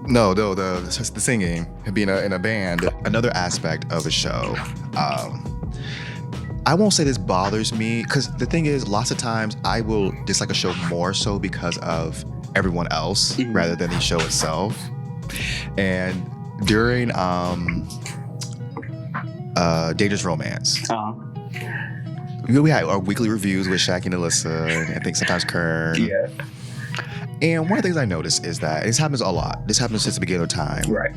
No, the singing, being in a band, another aspect of the show. I won't say this bothers me, because the thing is, lots of times I will dislike a show more so because of everyone else rather than the show itself. And during Dangerous Romance, we had our weekly reviews with Shaq and Alyssa, and I think sometimes Kern. Yeah. And one of the things I noticed is that this happens a lot. This happens since the beginning of time. Right.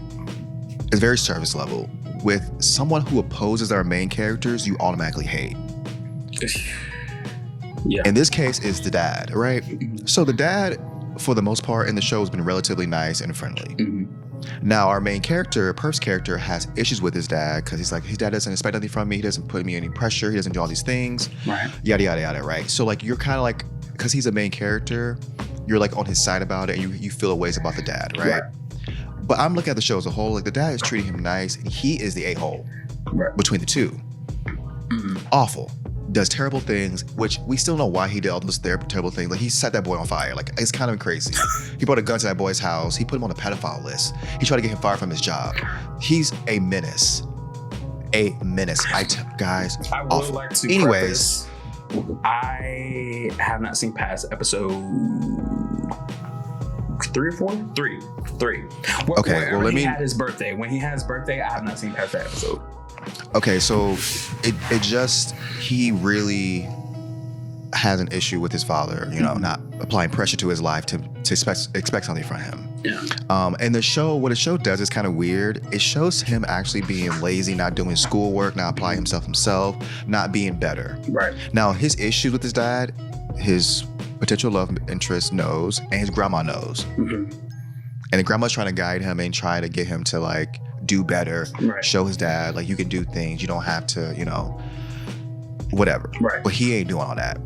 It's very surface level. With someone who opposes our main characters, you automatically hate. Yeah. In this case, it's the dad, right? So the dad, for the most part in the show, has been relatively nice and friendly. Now, our main character, Perf's character, has issues with his dad because he's like, his dad doesn't expect anything from me. He doesn't put me any pressure. He doesn't do all these things. Right. Yada, yada, yada, right? So like, you're kind of like, because he's a main character, you're like on his side about it, and you feel a ways about the dad, right? But I'm looking at the show as a whole. Like, the dad is treating him nice, and he is the a-hole between the two. Awful. Does terrible things, which we still know why he did all those terrible things. Like, he set that boy on fire. Like, it's kind of crazy. He brought a gun to that boy's house. He put him on a pedophile list. He tried to get him fired from his job. He's a menace. A menace. Guys, I would awful. like to Anyways, I have not seen past episode 3 or 4? 3. Okay, well, let me. Had his birthday. When he had his birthday, I have not seen past that episode. Okay, so it just, he really has an issue with his father, you know, not applying pressure to his life to expect something from him. Yeah. And the show, what the show does is kind of weird. It shows him actually being lazy, not doing schoolwork, not applying himself, not being better. Right. Now, his issues with his dad, his potential love interest knows, and his grandma knows. And the grandma's trying to guide him and try to get him to like do better, show his dad like you can do things, you don't have to, you know, whatever. Right. But he ain't doing all that.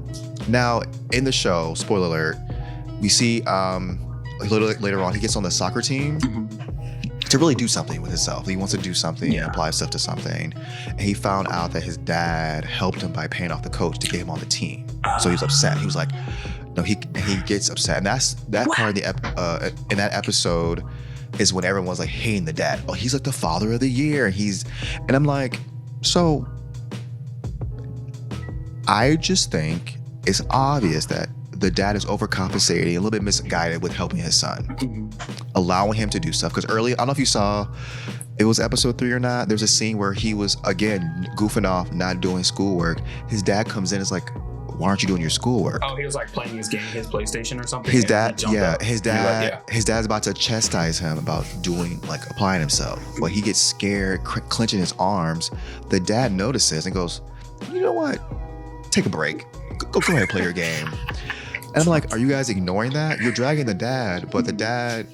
Now, in the show, spoiler alert, we see a little later on, he gets on the soccer team to really do something with himself. He wants to do something, apply himself to something. And he found out that his dad helped him by paying off the coach to get him on the team. So he was upset. He was like, no, he gets upset. And that's that part of the in that episode is when everyone's like hating the dad. Oh, he's like the father of the year. And I'm like, so I just think it's obvious that the dad is overcompensating, a little bit misguided with helping his son, allowing him to do stuff. Because early, I don't know if you saw, it was episode 3 or not, there's a scene where he was, again, goofing off, not doing schoolwork. His dad comes in and is like, why aren't you doing your schoolwork? Oh, he was like playing his game, his PlayStation or something? His dad, his dad's about to chastise him about applying himself. But he gets scared, clenching his arms. The dad notices and goes, you know what? Take a break. Go ahead and play your game. And I'm like, are you guys ignoring that? You're dragging the dad, but the dad,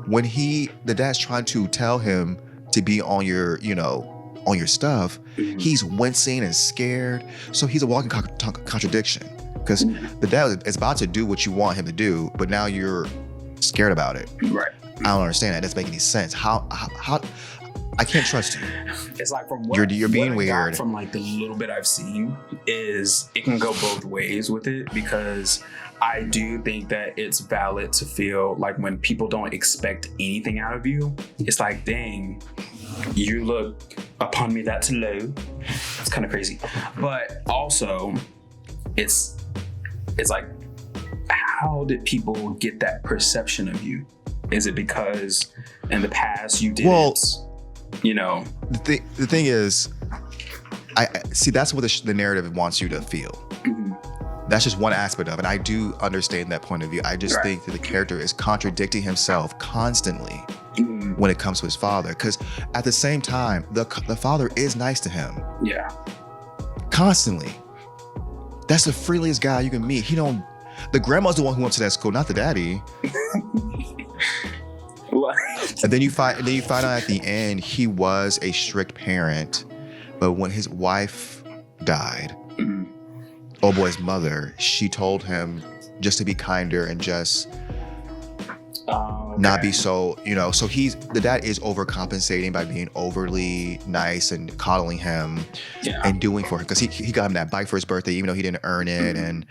the dad's trying to tell him to be on your, you know, on your stuff, he's wincing and scared. So he's a walking contradiction because the dad is about to do what you want him to do, but now you're scared about it. Right. I don't understand that. It doesn't make any sense. How I can't trust you. It's like from what you're being weird. From like the little bit I've seen is it can go both ways with it, because I do think that it's valid to feel like when people don't expect anything out of you, it's like, dang, you look upon me that's low. It's kind of crazy. But also it's like, how did people get that perception of you? Is it because in the past you didn't, you know? The thing is, I see that's what the narrative wants you to feel. That's just one aspect of it. I do understand that point of view. I just think that the character is contradicting himself constantly when it comes to his father. Because at the same time, the father is nice to him. Yeah. Constantly. That's the friendliest guy you can meet. The grandma's the one who went to that school, not the daddy. And then you find out at the end he was a strict parent, but when his wife died, old boy's mother, she told him just to be kinder and just not be so, you know. So the dad is overcompensating by being overly nice and coddling him and doing for him, because he got him that bike for his birthday even though he didn't earn it, and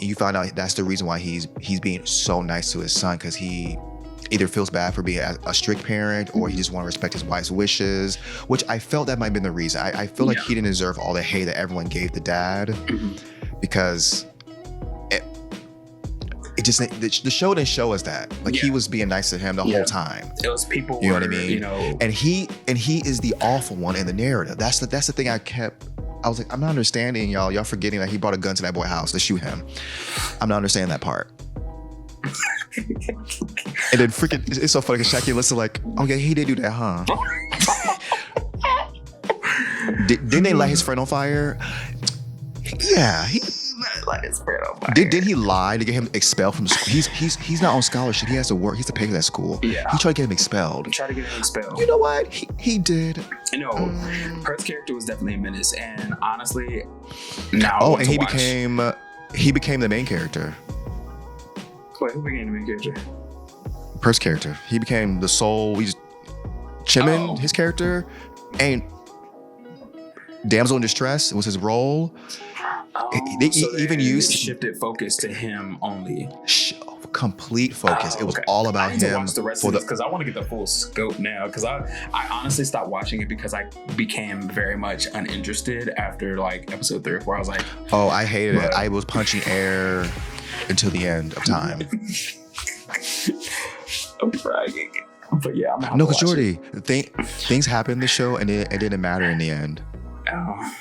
you find out that's the reason why he's being so nice to his son, because he either feels bad for being a strict parent, or he just want to respect his wife's wishes, which I felt that might have been the reason. I feel like he didn't deserve all the hate that everyone gave the dad, because it just the show didn't show us that. Like he was being nice to him the whole time. It was people. You know what I mean? And he is the awful one in the narrative. That's the thing I was like, I'm not understanding y'all. Y'all forgetting that he brought a gun to that boy's house to shoot him. I'm not understanding that part. And then freaking, it's so funny because Shaq and Alyssa like, oh yeah, he did do that, huh? Didn't they light his friend on fire? Yeah, he light his friend on fire. Did he lie to get him expelled from school? He's not on scholarship. He has to work. He has to pay for that school. Yeah, he tried to get him expelled. You know what? He did. No, Perth's character was definitely a menace, and honestly, now and he became the main character. Wait, who became the main character? Perth's character. He became the soul. Chimin, his character, and damsel in distress was his role. They even used shifted focus to him only. Complete focus. It was all about him. I need to watch the rest of this because I want to get the full scope now. Because I honestly stopped watching it because I became very much uninterested after like episode 3 or 4. I was like, oh, I hated it. I was punching air until the end of time. I'm bragging. But yeah, I'm no, because Jordie, things happened in the show and it didn't matter in the end. Oh.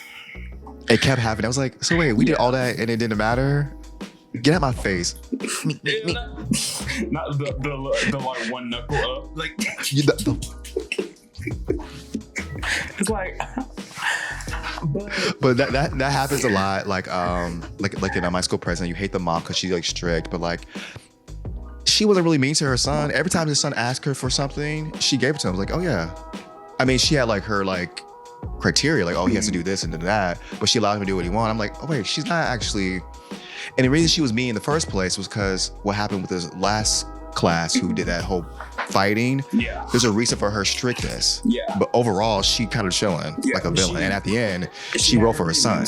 It kept happening. I was like, so wait, we did all that and it didn't matter? Get out my face. Not the like one knuckle up. Like it's like but that happens a lot. Like in my school president, you hate the mom because she's like strict, but like she wasn't really mean to her son. Every time his son asked her for something, she gave it to him. I was like, oh yeah. I mean, she had like her like criteria, like, oh, he has to do this and do that, but she allowed him to do what he wanted. I'm like, oh wait, she's not actually. And the reason she was mean in the first place was because what happened with this last class who did that whole fighting. Yeah. There's a reason for her strictness. Yeah. But overall, she kind of showing like a villain. And at the end, she wrote for her son.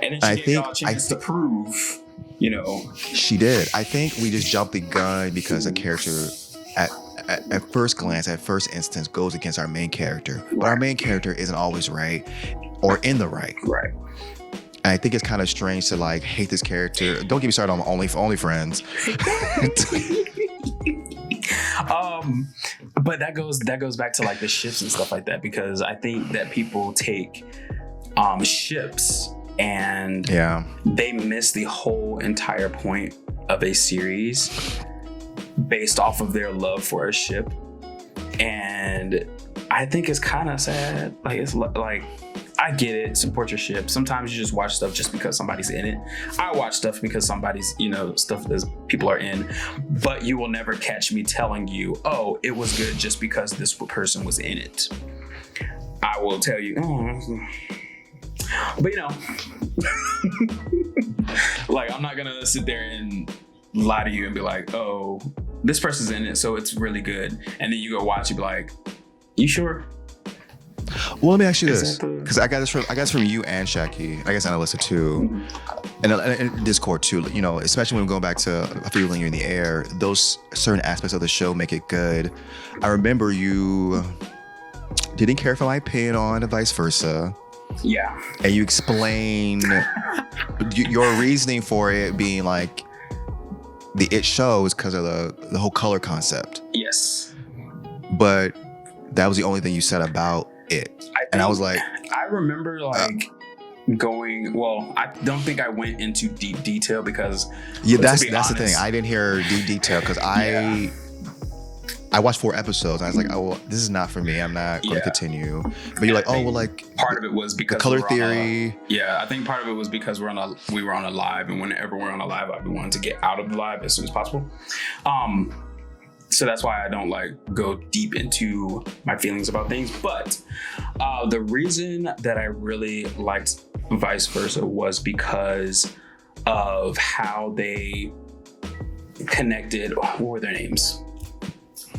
And then she gave y'all a chance to prove, you know. She did. I think we just jumped the gun because the character at first glance, at first instance, goes against our main character. But our main character isn't always right or in the right. Right. And I think it's kind of strange to like hate this character. Don't get me started on OnlyFriends. But that goes back to like the ships and stuff like that, because I think that people take ships and they miss the whole entire point of a series based off of their love for a ship. And I think it's kind of sad. Like it's like, I get it, support your ship. Sometimes you just watch stuff just because somebody's in it. I watch stuff because somebody's, stuff that people are in. But you will never catch me telling you, oh, it was good just because this person was in it. I will tell you, but like, I'm not gonna sit there and lie to you and be like, oh, this person's in it, so it's really good. And then you go watch, you be like, you sure? Well, let me ask you this, because I got this from you and Shaki, I guess, and ALYSSA too, and Discord too. Especially when we're going back to A Feeling You're in the Air, those certain aspects of the show make it good. I remember you didn't care for my opinion on, and vice versa. Yeah. And you explain your reasoning for it being like it shows because of the whole color concept. Yes. But that was the only thing you said about it. I was like, I remember going, well, I don't think I went into deep detail because that's the thing. I didn't hear deep detail because I watched 4 episodes and I was like, oh, well, this is not for me. I'm not going to continue. But you're like, oh, well, like part of it was because the color theory. I think part of it was because we were on a live, and whenever we're on a live, I'd be wanting to get out of the live as soon as possible. So that's why I don't go deep into my feelings about things. But the reason that I really liked Vice Versa was because of how they connected. What were their names?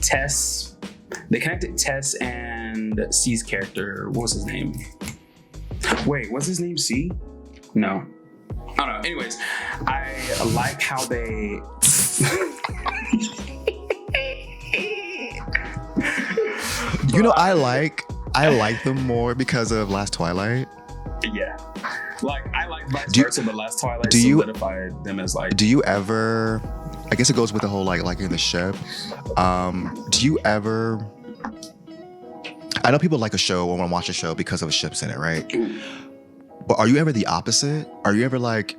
Tess. They connected Tess and Seay's character. What was his name? Wait, was his name Seay? No. I don't know. Anyways, I like how they... I like them more because of Last Twilight. Yeah. I like Vice Versa, but Last Twilight solidified them as Do you ever... I guess it goes with the whole like in the ship. Do you ever? I know people like a show or want to watch a show because of the ships in it, right? But are you ever the opposite? Are you ever like,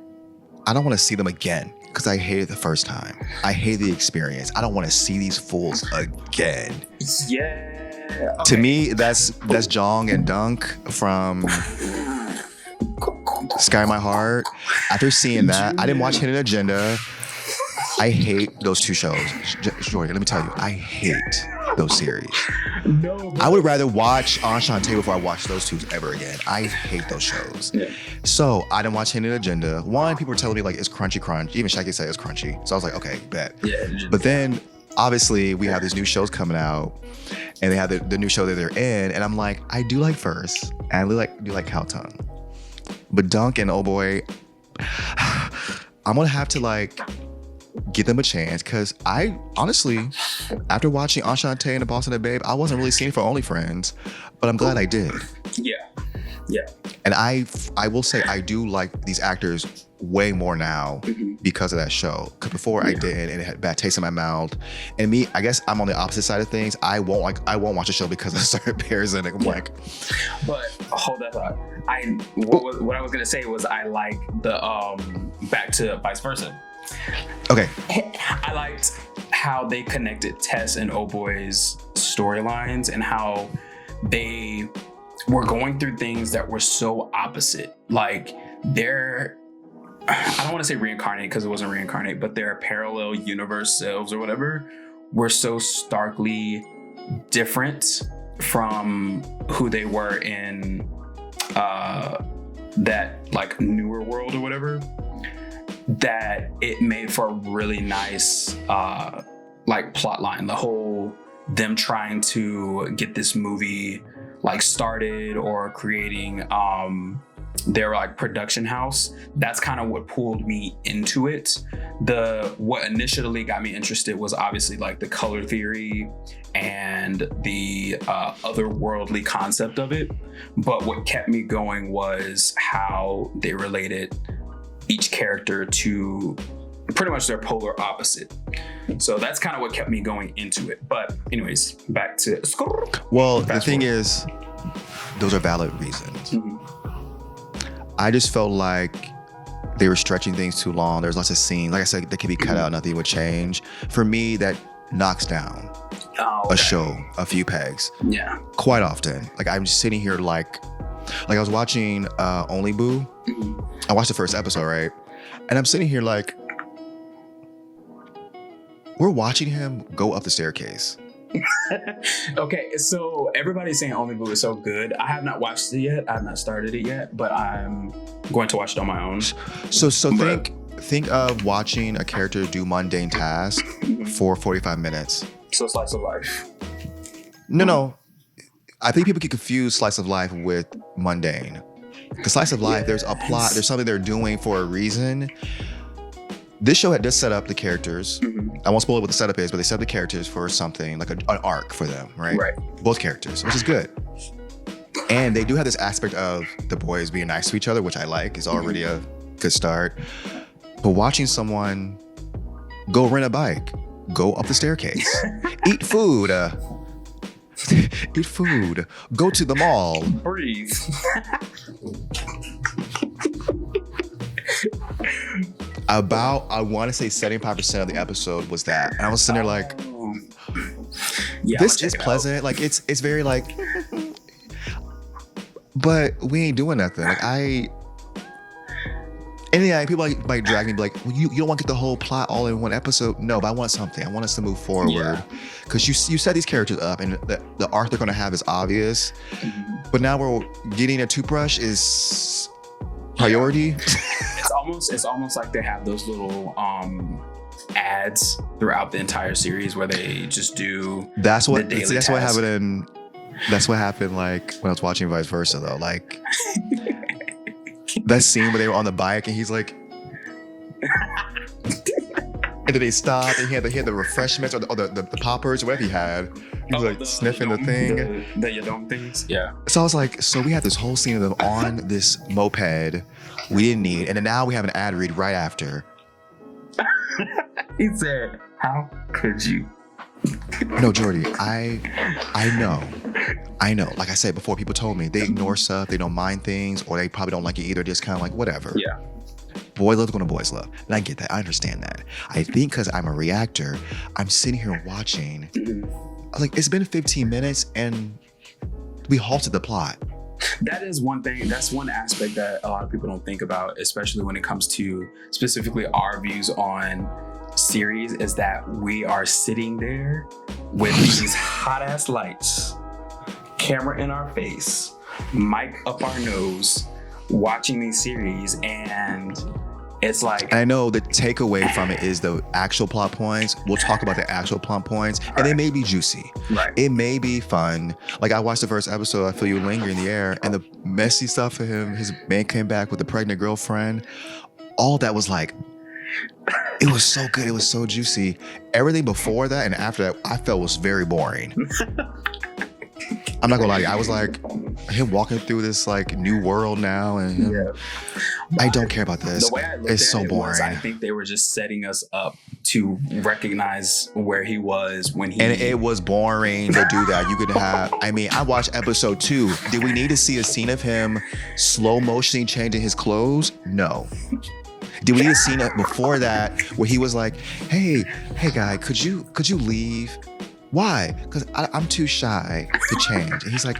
I don't want to see them again because I hated the first time. I hate the experience. I don't want to see these fools again. Yeah. Okay. To me, that's Jong and Dunk from Sky My Heart. After seeing that, I didn't watch Hidden Agenda. I hate those two shows. Jordie, let me tell you, I hate those series. No, I would rather watch Enchante before I watch those two ever again. I hate those shows. Yeah. So I didn't watch Hidden Agenda. One, people were telling me like it's crunchy crunch. Even Shaggy said it's crunchy. So I was like, okay, bet. Yeah. But then obviously we have these new shows coming out, and they have the new show that they're in, and I'm like, I do like First, and I do like Cow Tongue. But Dunk and Oh Boy, I'm gonna have to like give them a chance, because I honestly, after watching Enchante and the Boss and the Babe, I wasn't really seeing for Only Friends, but I'm glad I did. Yeah. Yeah. And I will say I do like these actors way more now because of that show. Because before I didn't, and it had a bad taste in my mouth. And me, I guess I'm on the opposite side of things. I won't watch a show because of certain pairs in it. I'm like, but hold that thought. What I was gonna say was I like the back to vice versa. okay. I liked how they connected Tess and Oh Boy's storylines and how they were going through things that were so opposite. Like I don't want to say reincarnate because it wasn't reincarnate, but their parallel universe selves or whatever were so starkly different from who they were in that like newer world or whatever, that it made for a really nice like plot line. The whole them trying to get this movie like started or creating their like production house. That's kind of what pulled me into it. What initially got me interested was obviously like the color theory and the otherworldly concept of it. But what kept me going was how they related each character to pretty much their polar opposite. So that's kind of what kept me going into it. But anyways, back to well, the thing is, those are valid reasons. I just felt like they were stretching things too long. There's lots of scenes, like I said, that could be cut out, nothing would change. For me, that knocks down a show a few pegs. Yeah. Quite often. Like I'm just sitting here like I was watching Only Boo. I watched the first episode, right? And I'm sitting here like, we're watching him go up the staircase. Okay, so everybody's saying Only Boo is so good. I have not watched it yet. I have not started it yet, but I'm going to watch it on my own. So think of watching a character do mundane tasks for 45 minutes. So slice of life. No. I think people get confused slice of life with mundane. Because slice of life, there's a plot, there's something they're doing for a reason. This show does set up the characters. I won't spoil what the setup is, but they set up the characters for something, like an arc for them, right? Right. Both characters, which is good. And they do have this aspect of the boys being nice to each other, which I like. Is already a good start. But watching someone go rent a bike, go up the staircase, eat food, go to the mall. Breathe. About, I want to say 75% of the episode was that. And I was sitting there like, this is pleasant. Like, it's very like, but we ain't doing nothing. Like, and yeah, people might drag me and be like, well, you don't want to get the whole plot all in one episode. No, but I want something. I want us to move forward. Because you set these characters up, and the arc they're going to have is obvious. But now we're getting a toothbrush is priority. It's almost like they have those little ads throughout the entire series where they just do that's what task. That's what happened like when I was watching Vice Versa though. Like that scene where they were on the bike and he's like and then they stopped and he had the refreshments or the poppers or whatever he had. He was like sniffing the thing. The Yadong things. Yeah. So I was like, so we had this whole scene of them on this moped we didn't need, and then now we have an ad read right after. He said, "How could you?" No, Jordie, I know. Like I said before, people told me they ignore stuff, they don't mind things, or they probably don't like it either. Just kind of like whatever. Yeah. Boy love's going to boys love, and I get that. I understand that. I think because I'm a reactor, I'm sitting here watching. I was like, it's been 15 minutes, and we halted the plot. That is one thing. That's one aspect that a lot of people don't think about, especially when it comes to specifically our views on series, is that we are sitting there with these hot ass lights, camera in our face, mic up our nose, watching these series, and it's like, I know the takeaway from it is the actual plot points. We'll talk about the actual plot points, and they may be juicy. Right. It may be fun. Like I watched the first episode, I Feel You Linger in the Air, and the messy stuff for him, his man came back with the pregnant girlfriend. All that was like, it was so good. It was so juicy. Everything before that and after that, I felt was very boring. I'm not gonna lie to you. I was like, him walking through this like new world now, and him, I don't care about this. The way I looked it's at so it boring. was, I think they were just setting us up to recognize where he was when he. And it was boring to do that. You could have. I mean, I watched episode 2. Did we need to see a scene of him slow motion changing his clothes? No. Did we need a scene before that where he was like, hey guy, could you leave? Why? Because I'm too shy to change. And he's like,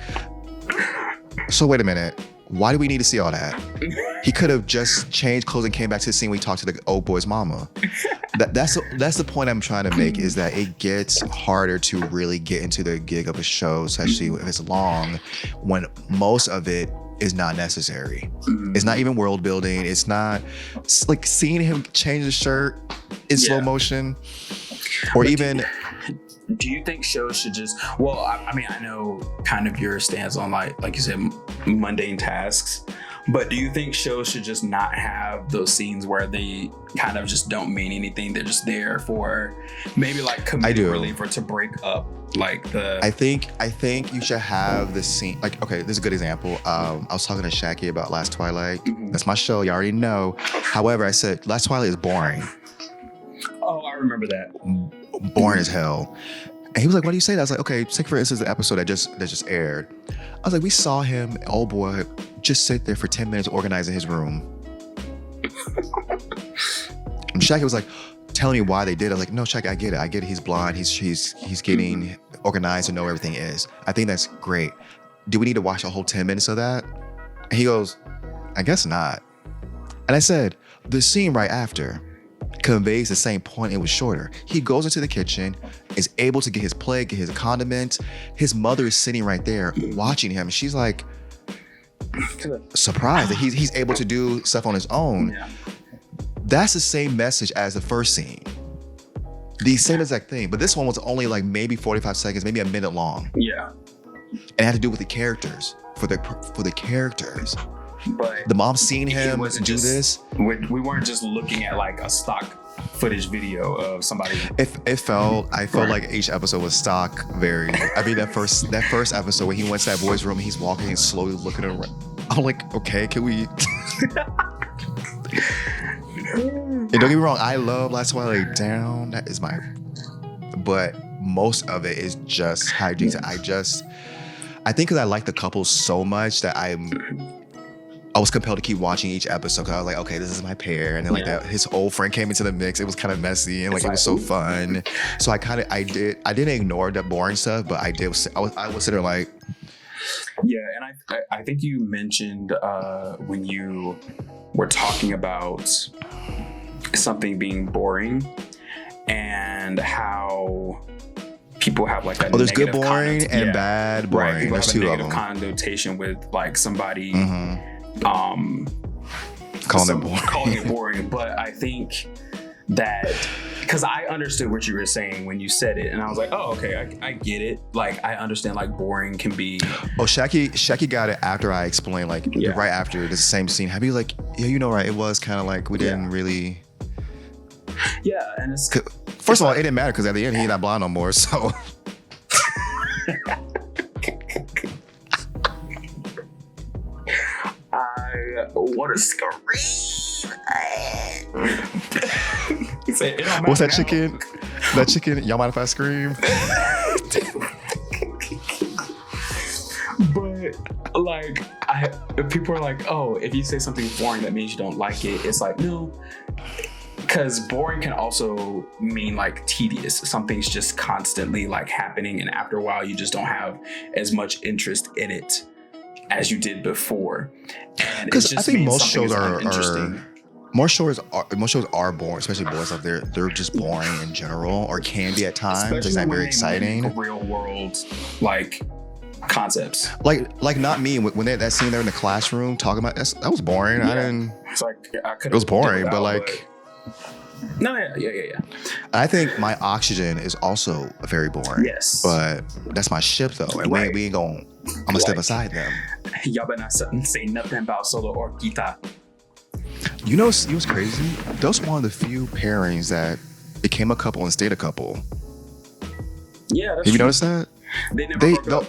so wait a minute. Why do we need to see all that? He could have just changed clothes and came back to the scene where he talked to the old boy's mama. That's the point I'm trying to make, is that it gets harder to really get into the gig of a show, especially if it's long, when most of it is not necessary. It's not even world building. It's like seeing him change the shirt in slow motion, or but even. Do you think shows should just? Well, I mean, I know kind of your stance on like you said, mundane tasks. But do you think shows should just not have those scenes where they kind of just don't mean anything? They're just there for maybe like comedic relief or to break up like the. I think you should have the scene. Like, okay, this is a good example. I was talking to Shaki about Last Twilight. That's my show. You already know. However, I said Last Twilight is boring. Oh, I remember that. Boring as hell. And he was like, why do you say that? I was like, okay, take for instance the episode that just aired. I was like, we saw him, old boy, just sit there for 10 minutes organizing his room. And Shaki was like, telling me why they did it. I was like, no, Shaki, I get it. He's blind. He's getting organized and know where everything is. I think that's great. Do we need to watch a whole 10 minutes of that? And he goes, I guess not. And I said, the scene right after conveys the same point. It was shorter. He goes into the kitchen, is able to get his plate, get his condiments. His mother is sitting right there watching him. She's like surprised that he's able to do stuff on his own. Yeah. That's the same message as the first scene. The same exact thing. But this one was only like maybe 45 seconds, maybe a minute long. Yeah. And it had to do with the characters. For the characters. But the mom seeing him do this. We weren't just looking at like a stock footage video of somebody. I felt like each episode was stock. I mean, that first episode when he went to that boy's room, he's walking and slowly looking around. I'm like, okay, can we? And don't get me wrong, I love Last Twilight Down. That is but most of it is just hijinks. I think because I like the couple so much that I was compelled to keep watching each episode, because I was like, okay, this is my pair. And then like that, his old friend came into the mix. It was kind of messy and like it was so fun. So I didn't ignore that boring stuff, but I was sitting there like. Yeah, and I think you mentioned when you were talking about something being boring and how people have like a there's good boring and bad boring. Right. There's two of them. Negative connotation with like somebody calling it boring. But I think that because I understood what you were saying when you said it, and I was like, oh, okay, I get it. Like I understand like boring can be. Oh, Shaki got it after I explained, like right after the same scene. Have you like, yeah, you know, right? It was kind of like we didn't really. Yeah, and it's first of all, it didn't matter because at the end he's not blind no more. So. I want to scream. said, it don't What's that matter chicken? That chicken, y'all mind if I scream? But like, people are like, oh, if you say something boring, that means you don't like it. It's like, no, because boring can also mean like tedious. Something's just constantly like happening, and after a while, you just don't have as much interest in it as you did before. And because I think most shows are most shows are boring, especially boys out there. They're just boring in general, or can be at times. Especially it's not very when exciting. Real world like concepts. Like not me when that scene there in the classroom talking about that was boring. Yeah. I didn't. It's like It was boring, but like. No, yeah. I think My Oxygen is also very boring. Yes. But that's my ship though, and we ain't going. I'm gonna step aside them. Y'all better not say nothing about Solo or Kita. You know, it was crazy. Those were one of the few pairings that became a couple and stayed a couple. Yeah, that's Have you true. noticed that? They never broke up.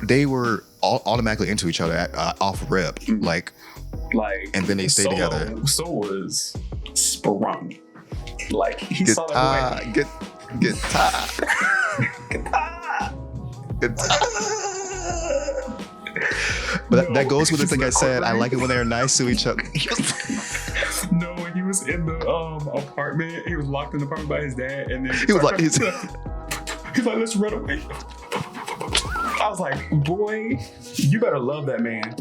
They were automatically into each other off rip, like, and then they stayed together. So was sprung. Like he saw that movie. Get tired. Get tired. But that goes with the thing I said. I like it when they're nice to each other. No, when he was in the apartment, he was locked in the apartment by his dad, and then He was like, he's like, let's run away. I was like, boy, you better love that man.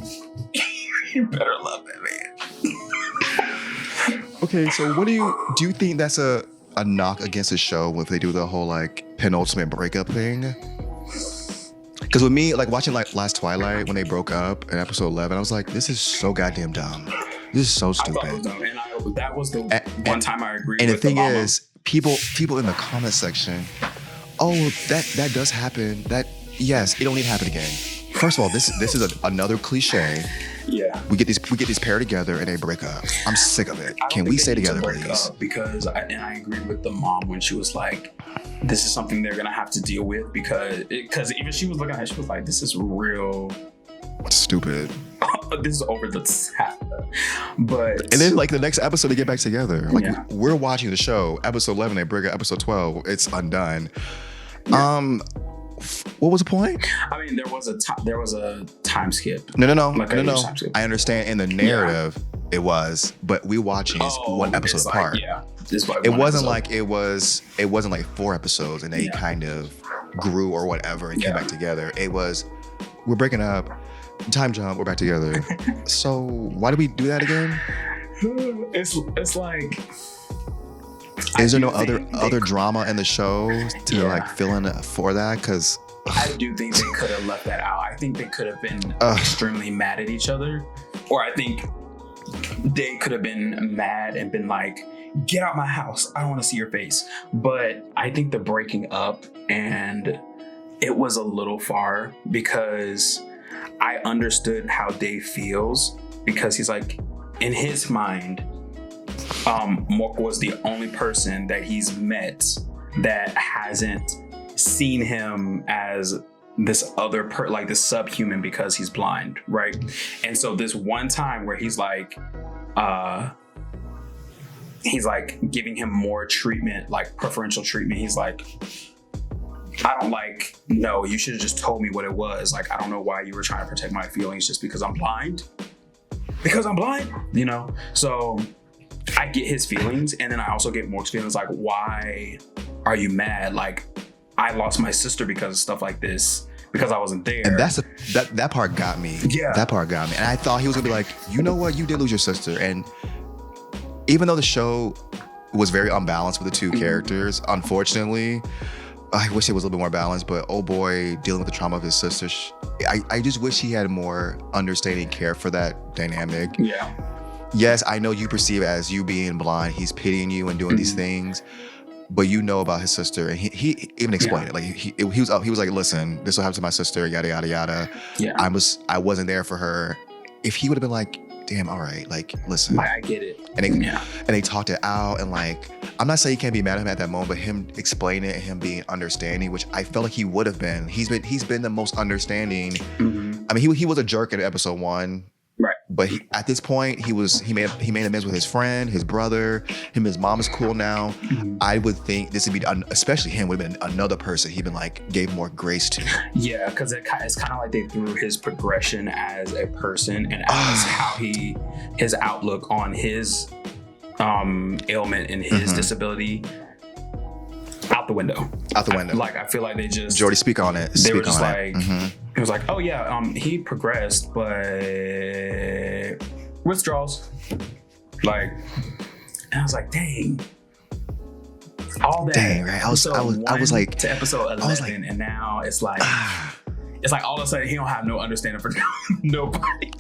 You better love that man. Okay, so what do you think that's a knock against the show if they do the whole like penultimate breakup thing? Because with me, like watching like last Twilight when they broke up in episode 11, I was like, this is so goddamn dumb. This is so stupid. I thought it was dumb, and that was the one time I agreed. And with the thing mama. is, people in the comment section, oh, that does happen. That yes, it don't need to happen again. First of all, this is another cliche. Yeah, we get these pair together and they break up. I'm sick of it. Can we stay together, please? Because I agreed with the mom when she was like, this is something they're gonna have to deal with because even she was looking at it, she was like, this is real stupid. This is over the top. But and then like the next episode they get back together. Like we're watching the show. Episode 11 they break up. Episode 12 it's undone. Yeah. What was the point? I mean, there was a time skip. No. Like no. I understand in the narrative it was, but we watching is one episode apart. Like, yeah, it wasn't like it wasn't like 4 episodes and they kind of grew or whatever and came back together. It was we're breaking up, time jump, we're back together. So why do we do that again? It's like. Is there no other drama in the show to like fill in for that? Because I do think they could have left that out. I think they could have been extremely mad at each other, or I think they could have been mad and been like, "Get out my house! I don't want to see your face." But I think the breaking up and it was a little far because I understood how Dave feels because he's like in his mind. Mork was the only person that he's met that hasn't seen him as this other like this subhuman because he's blind, right? And so this one time where he's like giving him more treatment, like preferential treatment. He's like, no, you should have just told me what it was. Like, I don't know why you were trying to protect my feelings just because I'm blind. Because I'm blind, you know? So I get his feelings, and then I also get Mork's feelings. Like, why are you mad? Like, I lost my sister because of stuff like this because I wasn't there. And that part got me. Yeah, that part got me. And I thought he was gonna be like, you know what, you did lose your sister. And even though the show was very unbalanced with the two characters, unfortunately, I wish it was a little bit more balanced. But oh boy, dealing with the trauma of his sister, I just wish he had more understanding care for that dynamic. Yeah. Yes, I know you perceive it as you being blind. He's pitying you and doing these things, but you know about his sister, and he even explained it. Like he was like, listen, this will happen to my sister, yada yada yada. Yeah, I wasn't there for her. If he would have been like, damn, all right, like listen, I get it, and they talked it out, and like I'm not saying you can't be mad at him at that moment, but him explaining it and him being understanding, which I felt like he would have been. He's been the most understanding. I mean, he was a jerk in episode 1. Right. but at this point, he made amends with his friend, his brother. Him and his mom is cool now. I would think this would be, especially him, would have been another person he'd been like gave more grace to. Yeah, because it's kind of like they threw his progression as a person and as how his outlook on his ailment and his disability out the window. Like, I feel like they just Jordie, speak on it. They were just like, it was like, oh yeah, he progressed, but withdrawals. Like, and I was like, dang. All that. Dang, right? I was like to episode 11, and now it's like all of a sudden he don't have no understanding for nobody.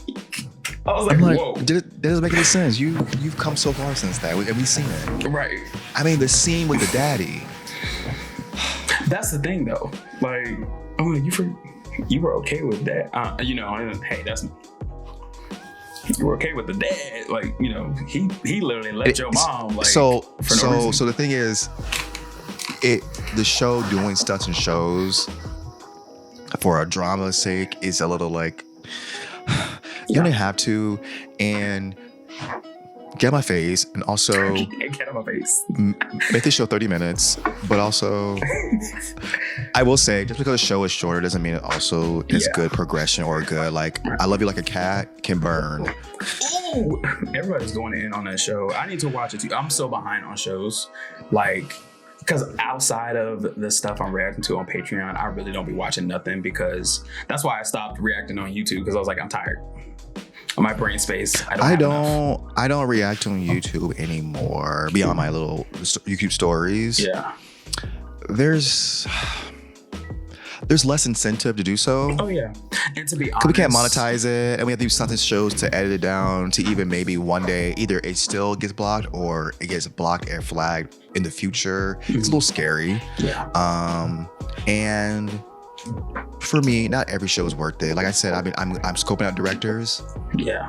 I was like, whoa. That doesn't make any sense. You've come so far since that, and we've seen it. Right. I mean, the scene with the daddy. That's the thing, though. Like, oh, you were okay with that, hey, you were okay with the dad, like, he literally left your mom, like, so the thing is, the show doing stunts and shows for a drama's sake is a little like, you don't have to, and get on my face, and also get on my face. Make the show 30 minutes, but also I will say, just because the show is shorter doesn't mean it also is good progression or good, like, I Love You Like a Cat can burn. Ooh, everybody's going in on that show. I need to watch it too. I'm so behind on shows, like, because outside of the stuff I'm reacting to on Patreon, I really don't be watching nothing, because that's why I stopped reacting on YouTube, because I was like, I'm tired. My brain space. I don't react on YouTube anymore beyond my little YouTube stories. Yeah. There's less incentive to do so. Oh yeah. And to be honest, we can't monetize it, and we have to do something shows to edit it down to even maybe one day either it still gets blocked or it gets blocked and flagged in the future. It's a little scary. Yeah. And for me, not every show is worth it. Like I said, I'm scoping out directors. Yeah.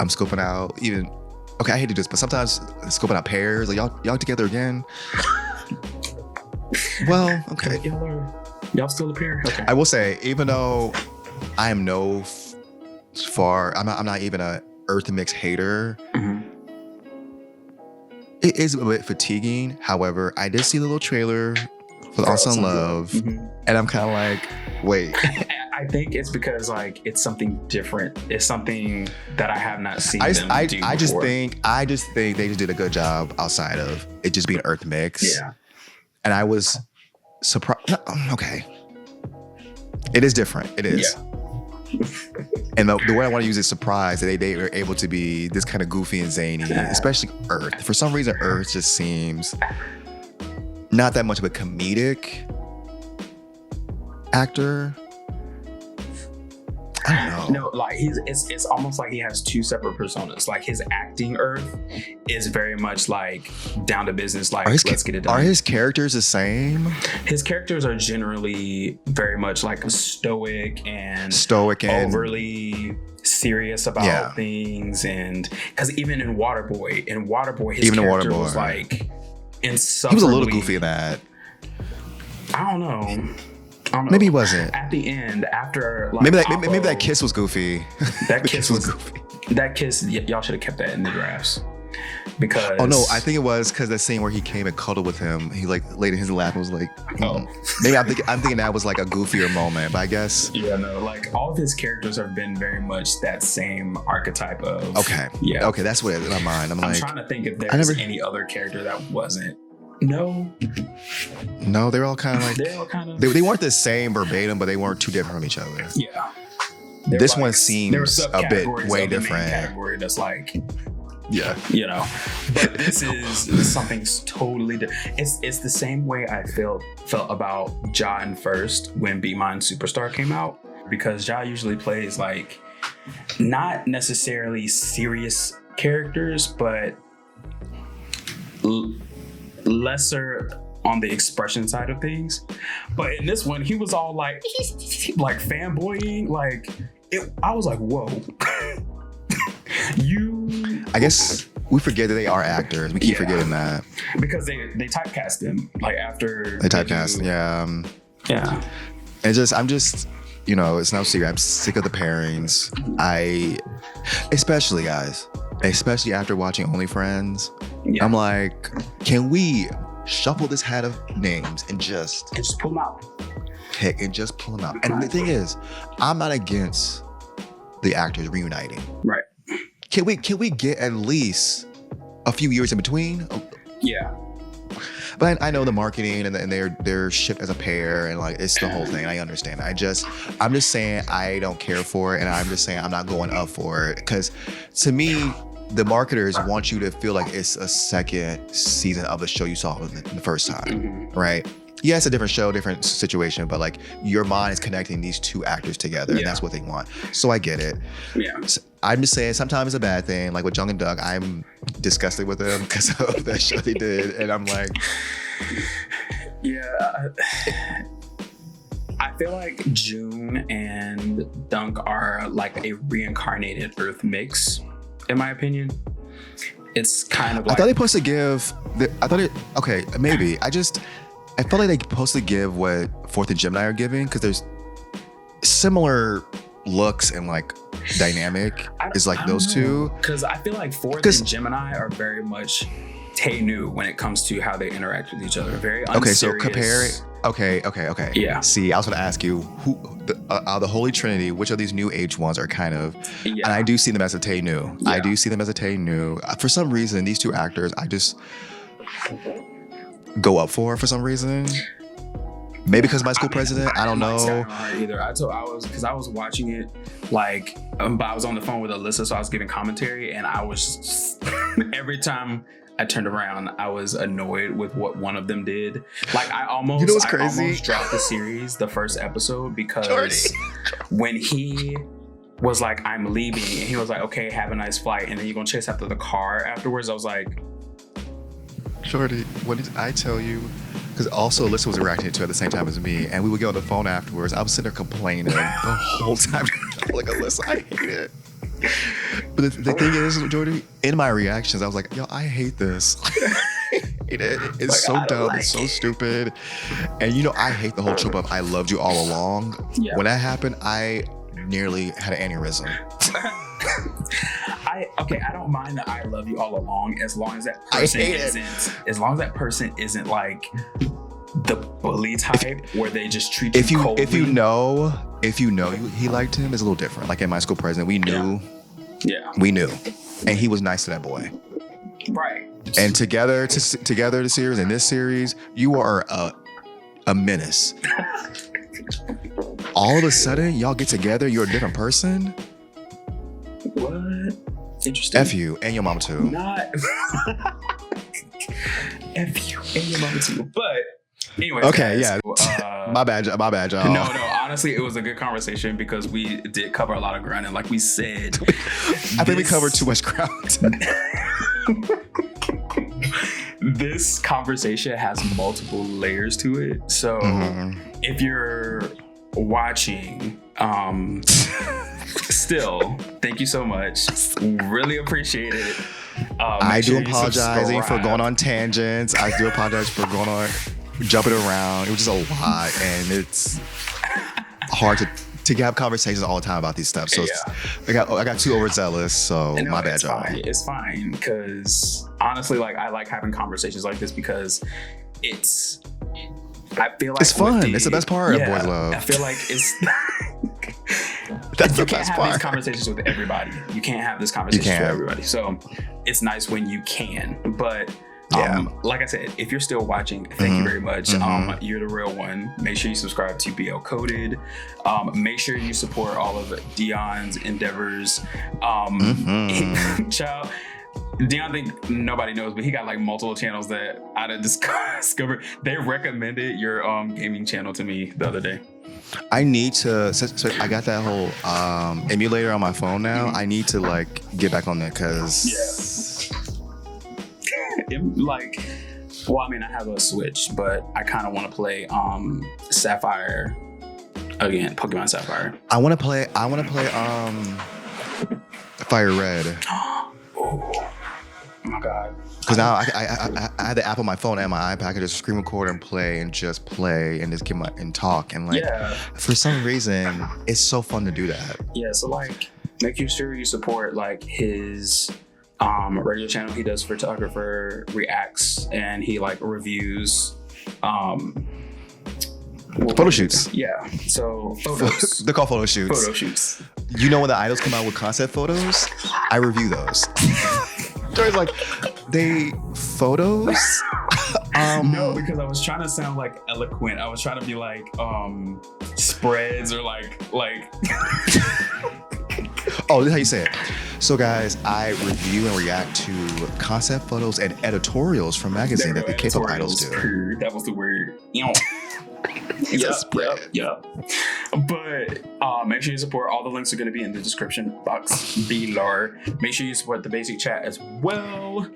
I'm scoping out even. Okay, I hate to do this, but sometimes scoping out pairs. Like y'all together again. Well, okay. Y'all still a pair? Okay. I will say, even though I am I'm not even a Earth Mix hater. It is a bit fatiguing. However, I did see the little trailer for the Awesome Love, and I'm kind of like, wait. I think it's because, like, it's something different. It's something that I have not seen them do before. I just think they just did a good job outside of it just being Earth Mix. Yeah. And I was surprised. Okay. It is different. It is. Yeah. And the word I want to use is surprise that they were able to be this kind of goofy and zany, especially Earth. For some reason, Earth just seems not that much of a comedic actor. I don't know. No, like it's almost like he has two separate personas. Like, his acting Earth is very much like down to business, like, let's get it done. Are his characters the same? His characters are generally very much like stoic and overly serious about things, and because even in Waterboy, his character was like insufferably. He was a little goofy in that. I don't know. Maybe he wasn't. At the end, after like, maybe that kiss was goofy. That kiss was goofy. That kiss, y'all should have kept that in the drafts. Because I think it was because that scene where he came and cuddled with him. He like laid in his lap and was like, Maybe I'm thinking that was like a goofier moment, but I guess. Yeah, no, like, all of his characters have been very much that same archetype of. Okay. Yeah. Okay, that's what it is in my mind. I'm like, trying to think if there's any other character that wasn't. No, they were all kind of like. They weren't the same verbatim, but they weren't too different from each other. Yeah. This one seems a bit way different. Category that's like. Yeah. But this is something totally different. It's the same way I felt about Ja in First when Be Mine Superstar came out, because Ja usually plays like not necessarily serious characters, but lesser on the expression side of things. But in this one, he was all like fanboying, like I was like, whoa. I guess we forget that they are actors. We keep forgetting that. Because they typecast them, like, after they typecast, yeah. Yeah. And I'm just you know, it's no secret. I'm sick of the pairings. Especially guys, especially after watching OnlyFriends, I'm like, can we shuffle this hat of names and just pull them out? Pick and just pull them out. And the thing is, I'm not against the actors reuniting. Right. Can we get at least a few years in between? Yeah. But I know the marketing and they're shipped as a pair and like it's the whole thing. I understand. I'm just saying I don't care for it, and I'm just saying I'm not going up for it because to me, the marketers want you to feel like it's a second season of the show you saw the first time, right? Yeah, it's a different show, different situation, but like your mind is connecting these two actors together, and that's what they want. So I get it. Yeah. So I'm just saying sometimes it's a bad thing. Like with Jung and Doug, I'm disgusted with them because of that show they did, and I'm like, yeah. I feel like June and Dunk are like a reincarnated Earth mix, in my opinion. It's kind of like I thought they supposed to give. Okay, maybe I felt like they're supposed to give what Fourth and Gemini are giving because there's similar looks and like dynamic is like those two. Because I feel like Fourth and Gemini are very much Tae-Nu when it comes to how they interact with each other. Very unserious. Okay, so compare it. Okay. Yeah. See, I was going to ask you who the Holy Trinity. Which of these new age ones are kind of? Yeah. And I do see them as a Tae-Nu. Yeah. I do see them as a Tae-Nu. For some reason, these two actors, I just go up for some reason. Maybe because my school president. I don't know. Either I was watching it like, but I was on the phone with ALYSSA, so I was giving commentary, and I was just, every time I turned around, I was annoyed with what one of them did. Like I almost dropped the series, the first episode, because Jordie. When he was like, "I'm leaving," and he was like, "Okay, have a nice flight," and then you're gonna chase after the car afterwards. I was like, Jordie, what did I tell you? Because also ALYSSA was reacting to it at the same time as me, and we would get on the phone afterwards. I was sitting there complaining the whole time. Like, ALYSSA, I hate it. But the thing is, Jordie, in my reactions, I was like, yo, I hate this. I hate it. It's like, so dumb. Like it's so stupid. And you know, I hate the whole trope of I loved you all along. Yeah. When that happened, I nearly had an aneurysm. I don't mind the I love you all along as long as that person isn't like the bully type where they just treat you coldly. If you know he liked him, it's a little different. Like in my school president, we knew, and he was nice to that boy, right? And together the series and this series, you are a menace. All of a sudden, y'all get together, you're a different person. What? Interesting. F you and your mama too. Not F you and your mama too. But anyway. Okay, guys, yeah. My bad, y'all. No. Honestly, it was a good conversation because we did cover a lot of ground, and like we said, I think we covered too much ground. This conversation has multiple layers to it. So if you're watching, still, thank you so much. Really appreciate it. I do apologize for going on tangents. I do apologize for jumping around. It was just a lot, and it's hard to have conversations all the time about these stuff. So I got too overzealous. So my bad, y'all. It's fine because honestly, like I like having conversations like this because I feel like it's fun. It's the best part of Boys Love. I feel like it's. That's you the can't best have part. these conversations with everybody. You can't have this conversation with everybody. So it's nice when you can. But like I said, if you're still watching, thank you very much. You're the real one. Make sure you subscribe to BL Coded. Make sure you support all of Deon's endeavors. Child. Deon, think nobody knows, but he got like multiple channels that I discovered. They recommended your gaming channel to me the other day. I need to. So I got that whole emulator on my phone now. I need to like get back on that because I have a Switch, but I kind of want to play Sapphire again, Pokemon Sapphire. I want to play Fire Red. Oh my god! Because now I have the app on my phone and my iPad. I can just screen record and play and just give my and talk and like. Yeah. For some reason, it's so fun to do that. Yeah. So like, make sure you support like his radio channel. He does photographer reacts and he like reviews. Photo shoots. Yeah. So photos. They're called photo shoots. Photo shoots. You know when the idols come out with concept photos? I review those. Jordie's like, they photos? No, because I was trying to sound like eloquent. I was trying to be like spreads or like Oh, this is how you say it. So guys, I review and react to concept photos and editorials from magazine that the K-pop idols do. That was the word. Yep. But make sure you support. All the links are going to be in the description box below. Make sure you support the basic chat as well,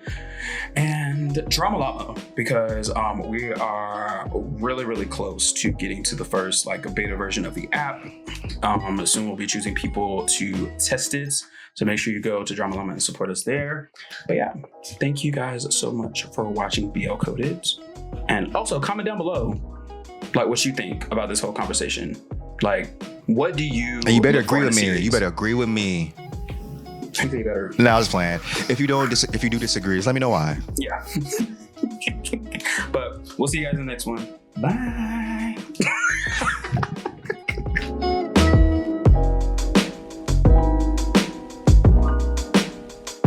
and Drama Llama, because we are really close to getting to the first like beta version of the app. Soon we'll be choosing people to test it. So make sure you go to Drama Llama and support us there. But yeah, thank you guys so much for watching BL Coded, and also comment down below like what you think about this whole conversation. Like, what do you? And you better agree with me. You better agree with me. I think you better. No, I was playing. If you do disagree, just let me know why. Yeah. But we'll see you guys in the next one. Bye.